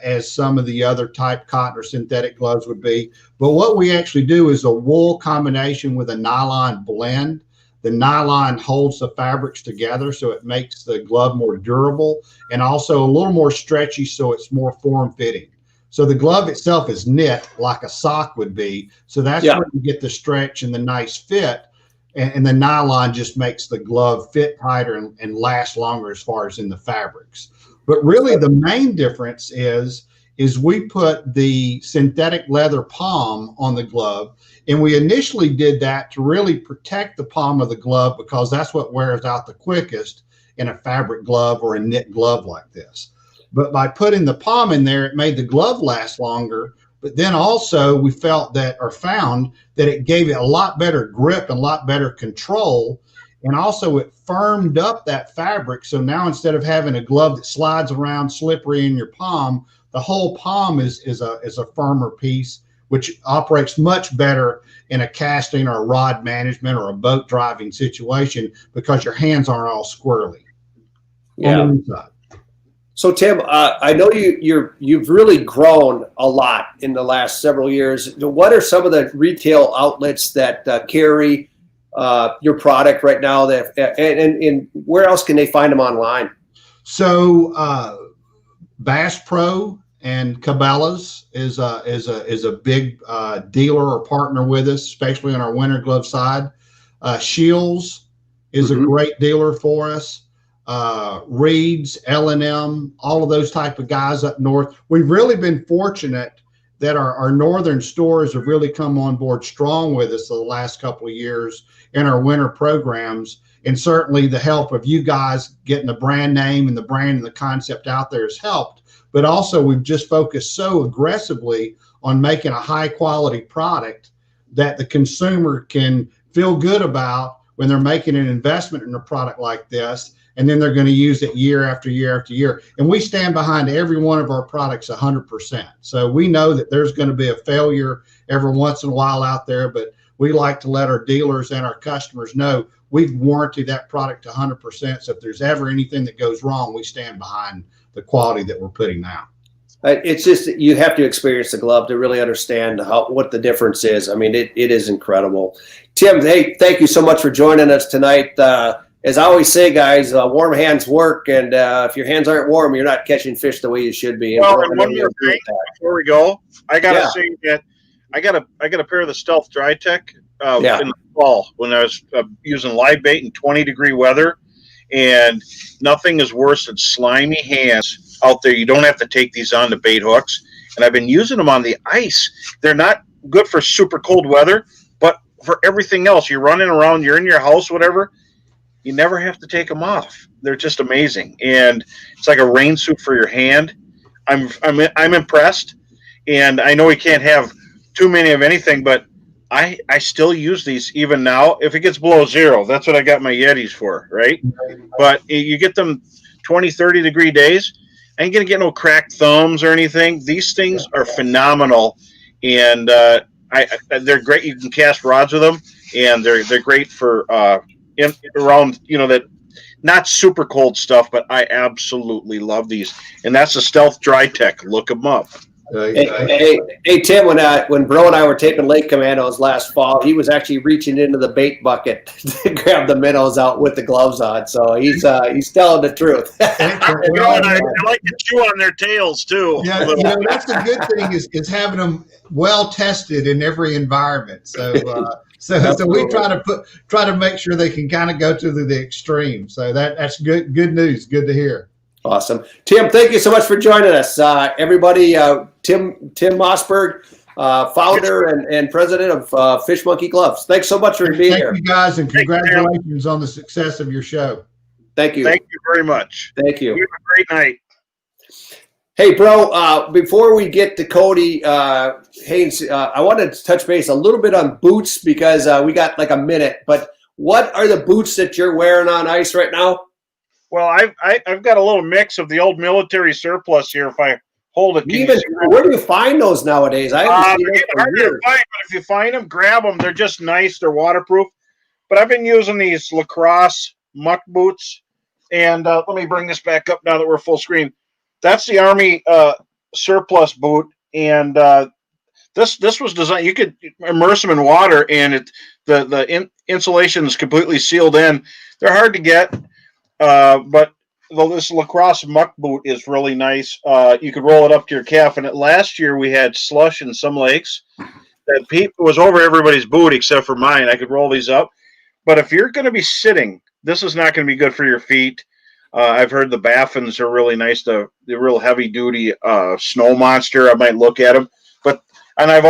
as some of the other type cotton or synthetic gloves would be. But what we actually do is a wool combination with a nylon blend. The nylon holds the fabrics together, so it makes the glove more durable and also a little more stretchy, so it's more form-fitting. So the glove itself is knit like a sock would be. So that's where you get the stretch and the nice fit. And the nylon just makes the glove fit tighter and last longer as far as in the fabrics. But really the main difference is we put the synthetic leather palm on the glove. And we initially did that to really protect the palm of the glove because that's what wears out the quickest in a fabric glove or a knit glove like this. But by putting the palm in there, it made the glove last longer. But then also we found that it gave it a lot better grip and a lot better control. And also it firmed up that fabric. So now instead of having a glove that slides around slippery in your palm, the whole palm is a firmer piece, which operates much better in a casting or a rod management or a boat driving situation because your hands aren't all squirrely. Yeah. On the inside. So Tim, I know you've really grown a lot in the last several years. What are some of the retail outlets that carry your product right now? And where else can they find them online? So Bass Pro and Cabela's is a big dealer or partner with us, especially on our winter glove side. Shields is a great dealer for us. Reed's, L&M, all of those type of guys up north. We've really been fortunate that our northern stores have really come on board strong with us the last couple of years in our winter programs. And certainly the help of you guys getting the brand name and the brand and the concept out there has helped. But also we've just focused so aggressively on making a high quality product that the consumer can feel good about when they're making an investment in a product like this. And then they're going to use it year after year after year. And we stand behind every one of our products 100%. So we know that there's going to be a failure every once in a while out there, but we like to let our dealers and our customers know we've warranted that product 100%. So if there's ever anything that goes wrong, we stand behind the quality that we're putting out. It's just you have to experience the glove to really understand what the difference is. I mean, it is incredible. Tim, hey, thank you so much for joining us tonight. As I always say, guys, warm hands work, and if your hands aren't warm, you're not catching fish the way you should be. Well, and one more thing before we go, I gotta say that I got a pair of the Stealth Dry Tech in the fall when I was using live bait in 20-degree weather, and nothing is worse than slimy hands out there. You don't have to take these on the bait hooks, and I've been using them on the ice. They're not good for super cold weather, but for everything else, you're running around, you're in your house, whatever. You never have to take them off. They're just amazing, and it's like a rain suit for your hand. I'm impressed, and I know we can't have too many of anything, but I still use these even now. If it gets below zero, that's what I got my Yetis for, right? But you get them 20, 30-degree days, I ain't gonna get no cracked thumbs or anything. These things are phenomenal, and they're great. You can cast rods with them, and they're great for around, that not super cold stuff, but I absolutely love these. And that's the Stealth Dry Tech. Look them up. Hey, Tim, when Bro and I were taping Lake Commandos last fall, he was actually reaching into the bait bucket to grab the minnows out with the gloves on. So he's telling the truth. I like to chew on their tails too. Yeah, that's the good thing is having them well tested in every environment. So we try to make sure they can kind of go to the extreme. So that's good news. Good to hear. Awesome. Tim, thank you so much for joining us. Everybody, Tim Mossberg, founder and president of Fish Monkey Gloves. Thanks so much for being here. Thank you, guys, and congratulations on the success of your show. Thank you. Thank you very much. Thank you. You have a great night. Hey, Bro, before we get to Cody Haynes, I wanted to touch base a little bit on boots because we got like a minute. But what are the boots that you're wearing on ice right now? Well, I've got a little mix of the old military surplus here. If I hold it, where do you find those nowadays? I haven't seen they're hard to find, but if you find them, grab them. They're just nice. They're waterproof. But I've been using these lacrosse muck boots, and let me bring this back up now that we're full screen. That's the Army surplus boot, and this was designed. You could immerse them in water, and the insulation is completely sealed in. They're hard to get. But this lacrosse muck boot is really nice. You could roll it up to your calf. And last year we had slush in some lakes that was over everybody's boot except for mine. I could roll these up. But if you're going to be sitting, this is not going to be good for your feet. I've heard the Baffins are really nice. The real heavy duty snow monster. I might look at them. And I've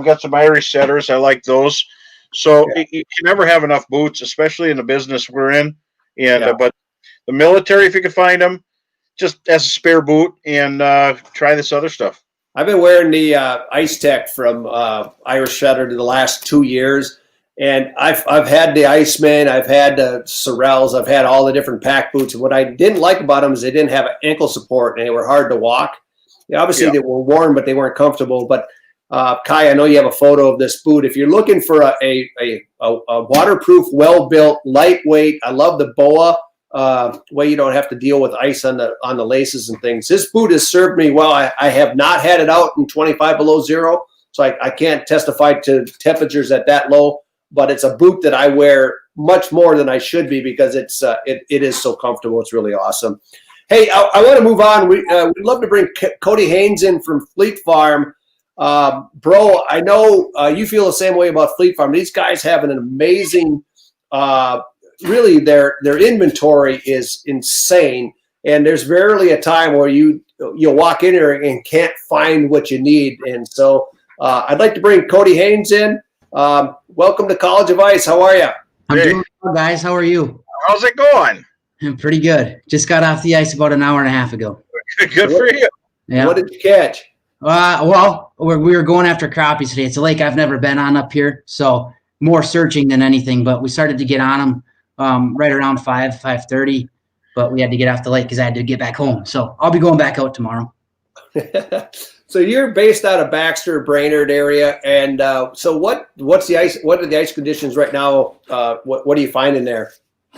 got some Irish setters. I like those. So you can never have enough boots, especially in the business we're in. And but the military, if you could find them, just as a spare boot, and try this other stuff. I've been wearing the Ice Tech from Irish Setter the last 2 years, and I've had the Iceman, I've had the Sorels, I've had all the different pack boots. And what I didn't like about them is they didn't have ankle support, and they were hard to walk. Obviously, they were warm, but they weren't comfortable. But Kai, I know you have a photo of this boot. If you're looking for a waterproof, well-built, lightweight, I love the BOA way you don't have to deal with ice on the laces and things. This boot has served me well. I have not had it out in 25 below zero, so I can't testify to temperatures at that low. But it's a boot that I wear much more than I should be because it is so comfortable. It's really awesome. Hey, I want to move on. We'd love to bring Cody Haynes in from Fleet Farm. Bro, I know you feel the same way about Fleet Farm. These guys have an amazing, really their inventory is insane, and there's rarely a time where you walk in here and can't find what you need. And so I'd like to bring Cody Haynes in. Welcome to College of Ice. How are you? I'm doing well, guys. How are you? How's it going? I'm pretty good. Just got off the ice about an hour and a half ago. Good for you. Yeah. What did you catch? Well, we were going after crappies today. It's a lake I've never been on up here, so more searching than anything. But we started to get on them right around 5:30, but we had to get off the lake because I had to get back home. So I'll be going back out tomorrow. So you're based out of Baxter, Brainerd area, and so what's the ice? What are the ice conditions right now? What are you finding there?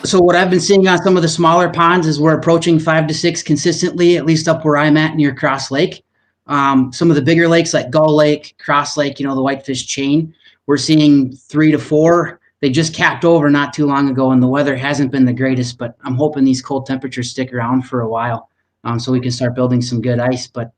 So what I've been seeing on some of the smaller ponds is we're approaching 5 to 6 consistently, at least up where I'm at near Cross Lake. Some of the bigger lakes like Gull Lake, Cross Lake, the Whitefish chain, we're seeing 3 to 4. They just capped over not too long ago, and the weather hasn't been the greatest, but I'm hoping these cold temperatures stick around for a while so we can start building some good ice. But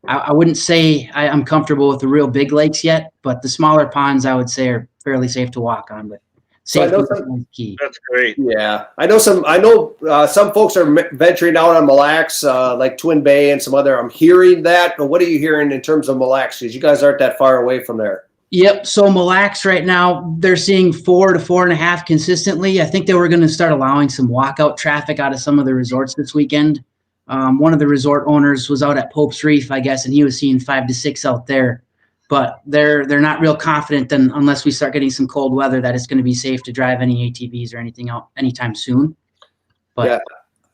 I wouldn't say I'm comfortable with the real big lakes yet, but the smaller ponds I would say are fairly safe to walk on. But safety is key. That's great. Yeah, I know some folks are venturing out on Mille Lacs, like Twin Bay and some other. I'm hearing that. But what are you hearing in terms of Mille Lacs? Because you guys aren't that far away from there. Yep. So Mille Lacs right now, they're seeing 4 to 4.5 consistently. I think they were going to start allowing some walkout traffic out of some of the resorts this weekend. One of the resort owners was out at Pope's Reef, I guess, and he was seeing 5 to 6 out there. But they're not real confident then unless we start getting some cold weather that it's going to be safe to drive any ATVs or anything out anytime soon. But yeah.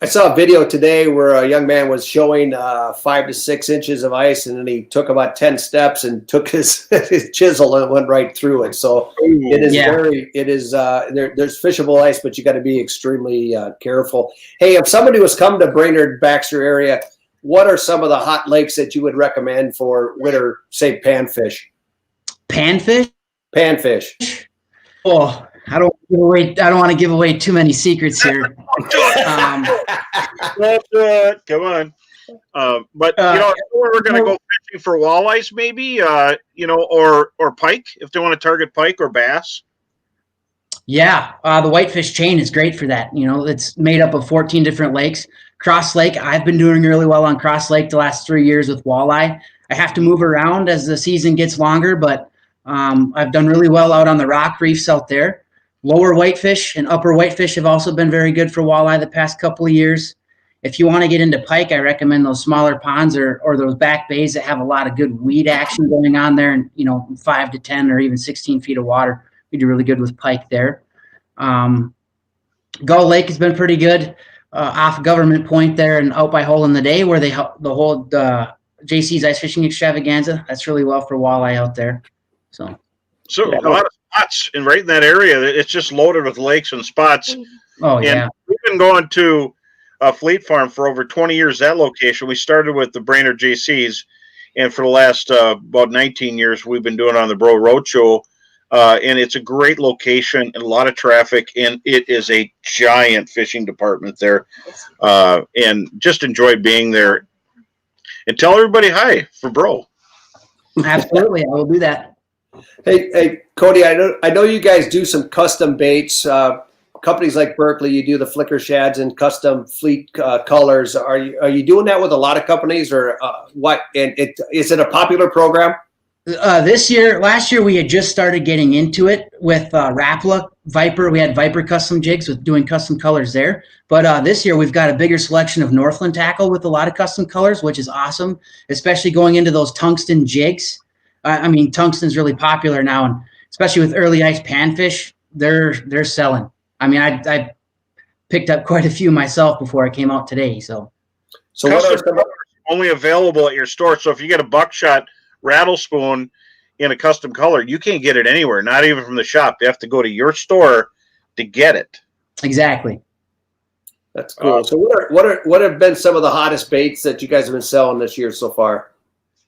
I saw a video today where a young man was showing 5 to 6 inches of ice, and then he took about 10 steps and took his chisel and went right through it. So it is there's fishable ice, but you got to be extremely careful. Hey, if somebody was come to Brainerd, Baxter area, what are some of the hot lakes that you would recommend for winter, say, panfish? Panfish? Panfish. Oh, I don't want to give away too many secrets here. Come on. But we're going to go fishing for walleyes, maybe, or pike if they want to target pike or bass. Yeah, the Whitefish chain is great for that. It's made up of 14 different lakes. Cross Lake, I've been doing really well on Cross Lake the last 3 years with walleye. I have to move around as the season gets longer, but I've done really well out on the rock reefs out there. Lower Whitefish and upper Whitefish have also been very good for walleye the past couple of years. If you want to get into pike, I recommend those smaller ponds or those back bays that have a lot of good weed action going on there, and 5 to 10 or even 16 feet of water. We do really good with pike there. Gull Lake has been pretty good off Government Point there and out by Hole in the Day where they hold JC's Ice Fishing Extravaganza. That's really well for walleye out there. So a lot of spots right in that area. It's just loaded with lakes and spots. Oh, yeah. And we've been going to Fleet Farm for over 20 years, that location. We started with the Brainerd JCs, and for the last about 19 years, we've been doing it on the Bro Roadshow And it's a great location and a lot of traffic, and it is a giant fishing department there. And just enjoy being there. And tell everybody hi for Bro. Absolutely, I will do that. Hey, Cody, I know you guys do some custom baits. Companies like Berkley, you do the flicker shads and custom fleet colors. Are you doing that with a lot of companies, or what? And is it a popular program? Last year we had just started getting into it with Rapala, Viper. We had Viper custom jigs with doing custom colors there. But this year we've got a bigger selection of Northland tackle with a lot of custom colors, which is awesome, especially going into those tungsten jigs. I mean, tungsten's really popular now, and especially with early ice panfish, they're selling. I mean, I picked up quite a few myself before I came out today. So what are some only available at your store? So if you get a buckshot rattle spoon in a custom color, you can't get it anywhere, not even from the shop. You have to go to your store to get it. Exactly. That's cool. So what have been some of the hottest baits that you guys have been selling this year so far?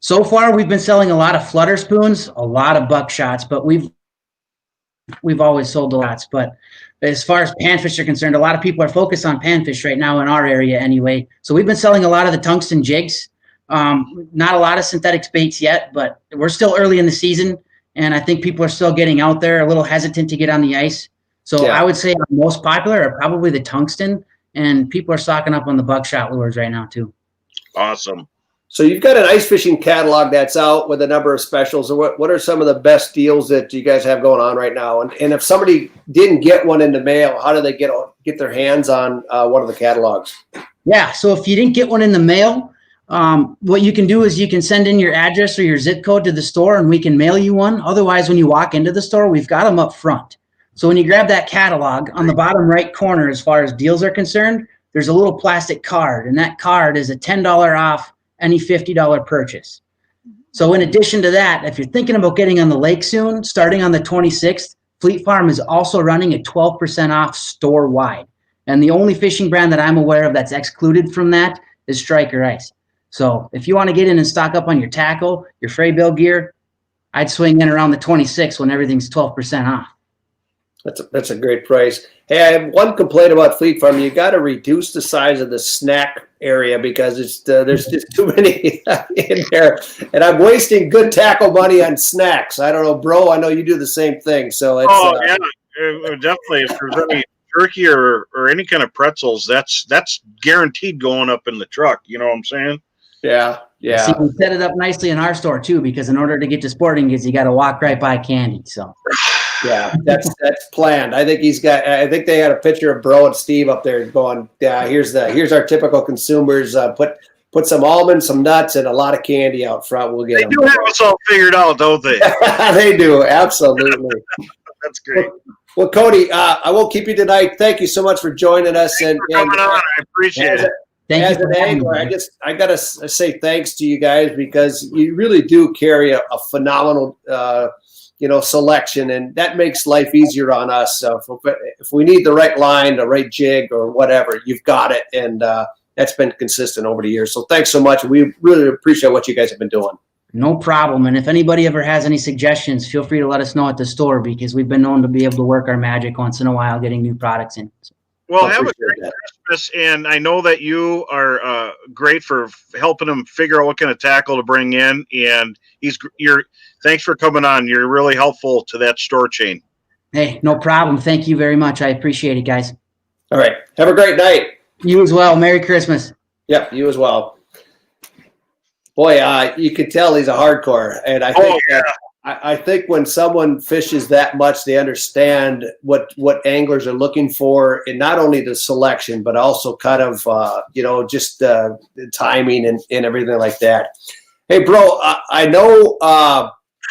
So far, we've been selling a lot of flutter spoons, a lot of buckshots, but we've always sold lots. But as far as panfish are concerned, a lot of people are focused on panfish right now in our area anyway. So we've been selling a lot of the tungsten jigs. Not a lot of synthetic baits yet, but we're still early in the season, and I think people are still getting out there, a little hesitant to get on the ice. So Yeah. I would say our most popular are probably the tungsten, and people are stocking up on the buckshot lures right now too. Awesome. So you've got an ice fishing catalog that's out with a number of specials. What are some of the best deals that you guys have going on right now? And if somebody didn't get one in the mail, how do they get their hands on one of the catalogs? Yeah, so if you didn't get one in the mail, what you can do is you can send in your address or your zip code to the store and we can mail you one. Otherwise, when you walk into the store, we've got them up front. So when you grab that catalog, on the bottom right corner, as far as deals are concerned, there's a little plastic card, and that card is a $10 off any $50 purchase. So in addition to that, if you're thinking about getting on the lake soon, starting on the 26th, Fleet Farm is also running a 12% off store-wide. And the only fishing brand that I'm aware of that's excluded from that is Striker Ice. So if you want to get in and stock up on your tackle, your fray bill gear, I'd swing in around the 26th when everything's 12% off. That's a great price. Hey, I have one complaint about Fleet Farm. You got to reduce the size of the snack area because it's there's just too many in there, and I'm wasting good tackle money on snacks. I don't know, bro. I know you do the same thing. So it's Yeah, definitely. If there's any jerky or any kind of pretzels, that's guaranteed going up in the truck. You know what I'm saying? yeah. See, we set it up nicely in our store too, because in order to get to sporting goods, you got to walk right by candy. So Yeah, that's planned. I think they had a picture of Bro and Steve up there going, yeah, here's our typical consumers. Put some almonds, some nuts, and a lot of candy out front. We'll get They them. do have us all figured out, don't they? They do, absolutely. That's great. Well, Cody, I won't keep you tonight. Thank you so much for joining us. Thanks for coming on. I appreciate it. thank you for having me. I gotta say thanks to you guys because you really do carry a phenomenal selection, and that makes life easier on us. So if we need the right line, the right jig, or whatever, you've got it, and that's been consistent over the years. So thanks so much. We really appreciate what you guys have been doing. No problem. And if anybody ever has any suggestions, feel free to let us know at the store because we've been known to be able to work our magic once in a while getting new products in. Well, I have a appreciate great that. Christmas, and I know that you are great for helping them figure out what kind of tackle to bring in. And thanks for coming on. You're really helpful to that store chain. Hey, no problem. Thank you very much. I appreciate it, guys. All right. Have a great night. You as well. Merry Christmas. Yep, you as well. Boy, you could tell he's a hardcore, and I think I think when someone fishes that much, they understand what anglers are looking for, and not only the selection, but also kind of just the timing and everything like that. Hey, bro, I know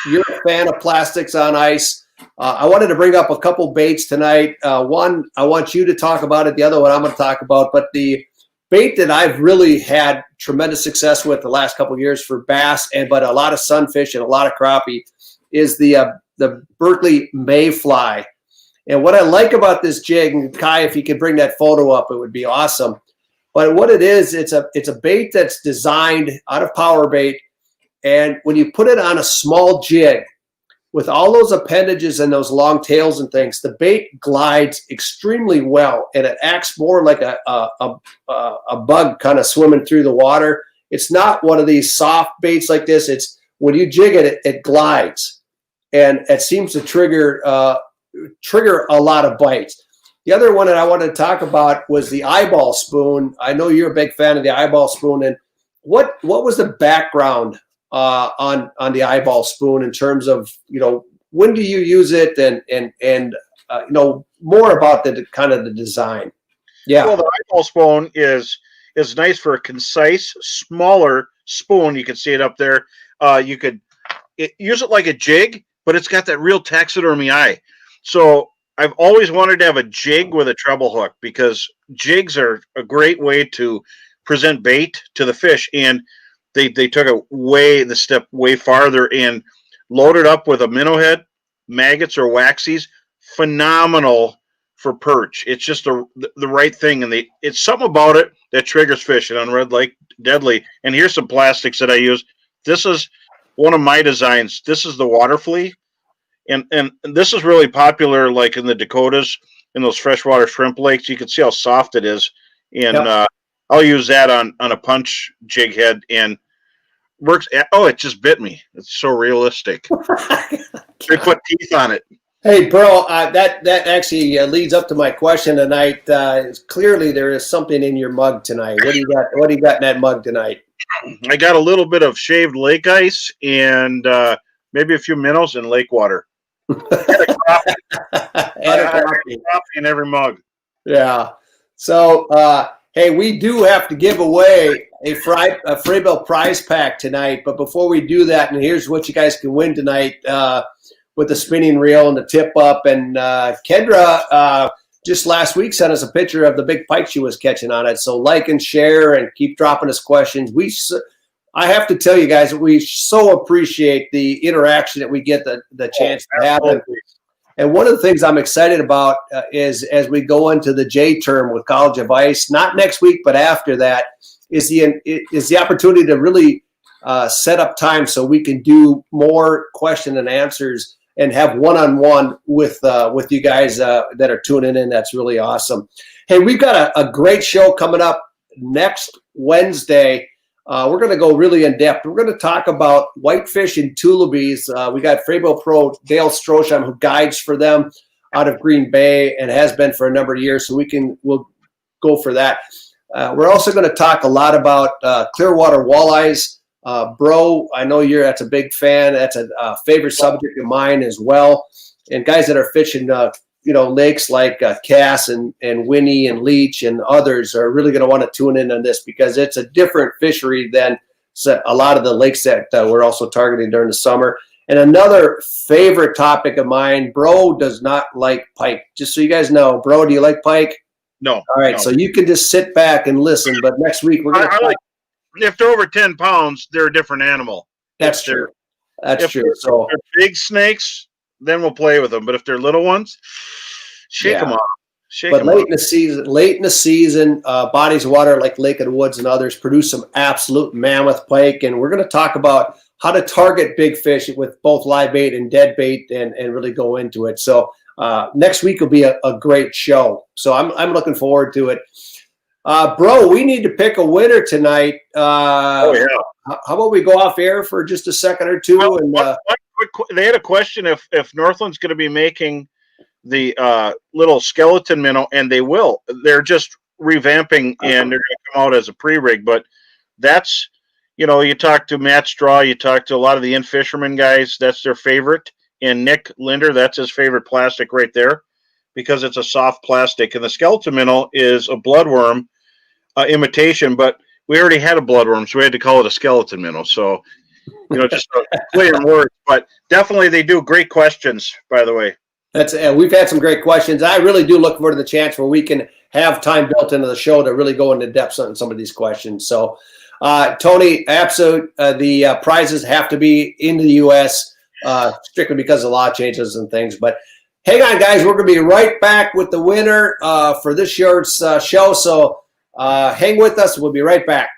you're a fan of plastics on ice. I wanted to bring up a couple baits tonight. One, I want you to talk about it. The other one I'm going to talk about, but the bait that I've really had tremendous success with the last couple of years for bass but a lot of sunfish and a lot of crappie is the Berkley Mayfly. And what I like about this jig, and Kai, if you could bring that photo up, it would be awesome. But what it is, it's a bait that's designed out of power bait, and when you put it on a small jig, with all those appendages and those long tails and things, the bait glides extremely well, and it acts more like a bug kind of swimming through the water. It's not one of these soft baits like this. It's when you jig it, it glides, and it seems to trigger a lot of bites. The other one that I wanted to talk about was the eyeball spoon. I know you're a big fan of the eyeball spoon, and what was the background on the eyeball spoon in terms of, you know, when do you use it, and you know, more about the kind of the design? Yeah. Well, the eyeball spoon is nice for a concise, smaller spoon. You can see it up there. You could use it like a jig, but it's got that real taxidermy eye. So I've always wanted to have a jig with a treble hook, because jigs are a great way to present bait to the fish, and they took the step way farther and loaded up with a minnow head, maggots or waxies. Phenomenal for perch. It's just the right thing, and it's something about it that triggers fish. And on Red Lake, deadly. And here's some plastics that I use. This is one of my designs. This is the water flea, and this is really popular, like in the Dakotas, in those freshwater shrimp lakes. You can see how soft it is, and I'll use that on a punch jig head, and works. Oh, it just bit me. It's so realistic. They put teeth on it. Hey, bro, that actually leads up to my question tonight. Clearly, there is something in your mug tonight. What do you got? What do you got in that mug tonight? I got a little bit of shaved lake ice and maybe a few minnows and lake water. Add a coffee in every mug. Yeah. So, hey, we do have to give away a Frabill prize pack tonight. But before we do that, and here's what you guys can win tonight with the spinning reel and the tip up. And Kendra just last week sent us a picture of the big pike she was catching on it. So like and share and keep dropping us questions. I have to tell you guys that we so appreciate the interaction that we get the chance to have. And one of the things I'm excited about is as we go into the J term with College of Ice, not next week, but after that, is the opportunity to really set up time so we can do more question and answers and have one-on-one with you guys that are tuning in. That's really awesome. Hey, we've got a great show coming up next Wednesday. We're going to go really in depth. We're going to talk about whitefish and tullibees. We got Frabill Pro Dale Strosham, who guides for them out of Green Bay and has been for a number of years. So we'll go for that. We're also going to talk a lot about Clearwater walleyes. Bro, I know that's a big fan. That's a favorite subject of mine as well. And guys that are fishing, lakes like Cass and Winnie and Leech and others are really going to want to tune in on this, because it's a different fishery than a lot of the lakes that we're also targeting during the summer. And another favorite topic of mine, Bro does not like pike. Just so you guys know, Bro, do you like pike? No. All right, no. So you can just sit back and listen. But next week we're going to. If they're over 10 pounds, they're a different animal. That's true. That's true. So if they're big snakes, then we'll play with them. But if they're little ones, shake them off. But late in the season, bodies of water like Lake of the Woods and others produce some absolute mammoth pike. And we're going to talk about how to target big fish with both live bait and dead bait and really go into it. So next week will be a great show. So I'm looking forward to it. Bro, we need to pick a winner tonight. Oh, yeah. How about we go off air for just a second or two? Well, they had a question if Northland's going to be making the little skeleton minnow, and they will. They're just revamping, and they're going to come out as a pre-rig. But that's, you talk to Matt Straw, you talk to a lot of the in-fisherman guys, that's their favorite. And Nick Linder, that's his favorite plastic right there, because it's a soft plastic. And the skeleton minnow is a bloodworm imitation, but we already had a bloodworm, so we had to call it a skeleton minnow. So, just a play on words. But definitely they do great questions, by the way. We've had some great questions. I really do look forward to the chance where we can have time built into the show to really go into depth on some of these questions. So, Tony, absolute, the prizes have to be in the U.S. Strictly because of law changes and things. But hang on, guys. We're going to be right back with the winner for this year's show. So hang with us. We'll be right back.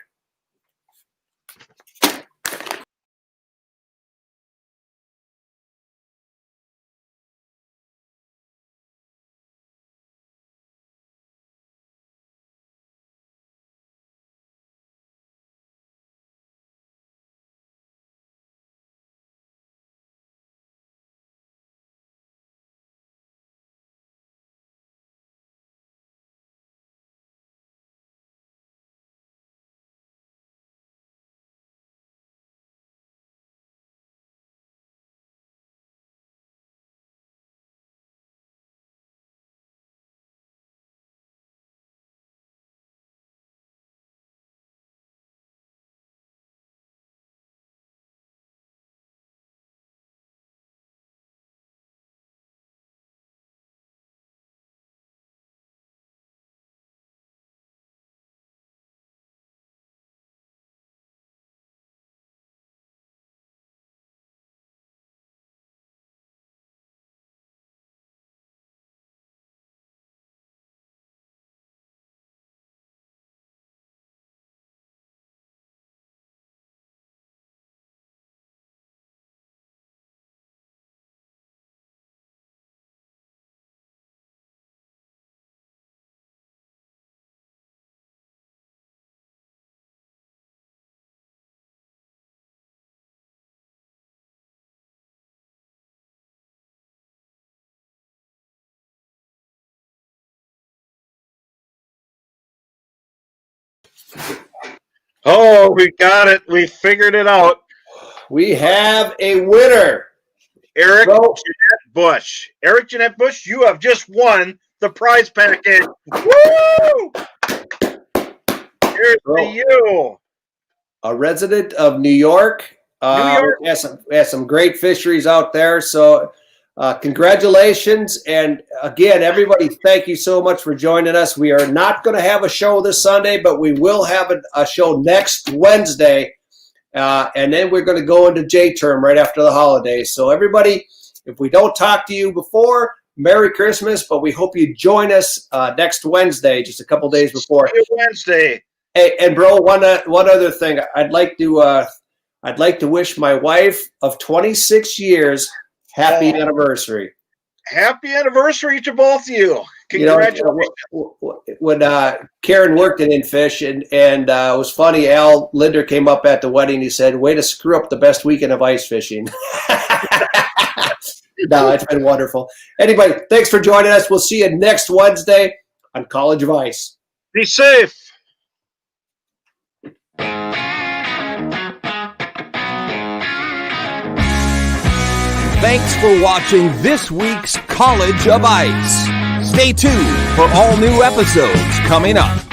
Oh, we got it. We figured it out. We have a winner. Eric Bro. Jeanette Bush. Eric Jeanette Bush, you have just won the prize package. Woo! Here's to you. A resident of New York. New York. Has some great fisheries out there. So congratulations. And again, everybody, thank you so much for joining us. We are not going to have a show this Sunday, but we will have a show next Wednesday. And then we're going to go into J-term right after the holidays. So everybody, if we don't talk to you before, Merry Christmas, but we hope you join us next Wednesday, just a couple days before. See you Wednesday. Hey, and bro, one other thing. I'd like to wish my wife of 26 years happy anniversary. Happy anniversary to both of you. Congratulations. When Karen worked in Fish, and it was funny, Al Linder came up at the wedding. He said, way to screw up the best weekend of ice fishing. No, it's been wonderful. Anyway, thanks for joining us. We'll see you next Wednesday on College of Ice. Be safe. Thanks for watching this week's College of Ice. Stay tuned for all new episodes coming up.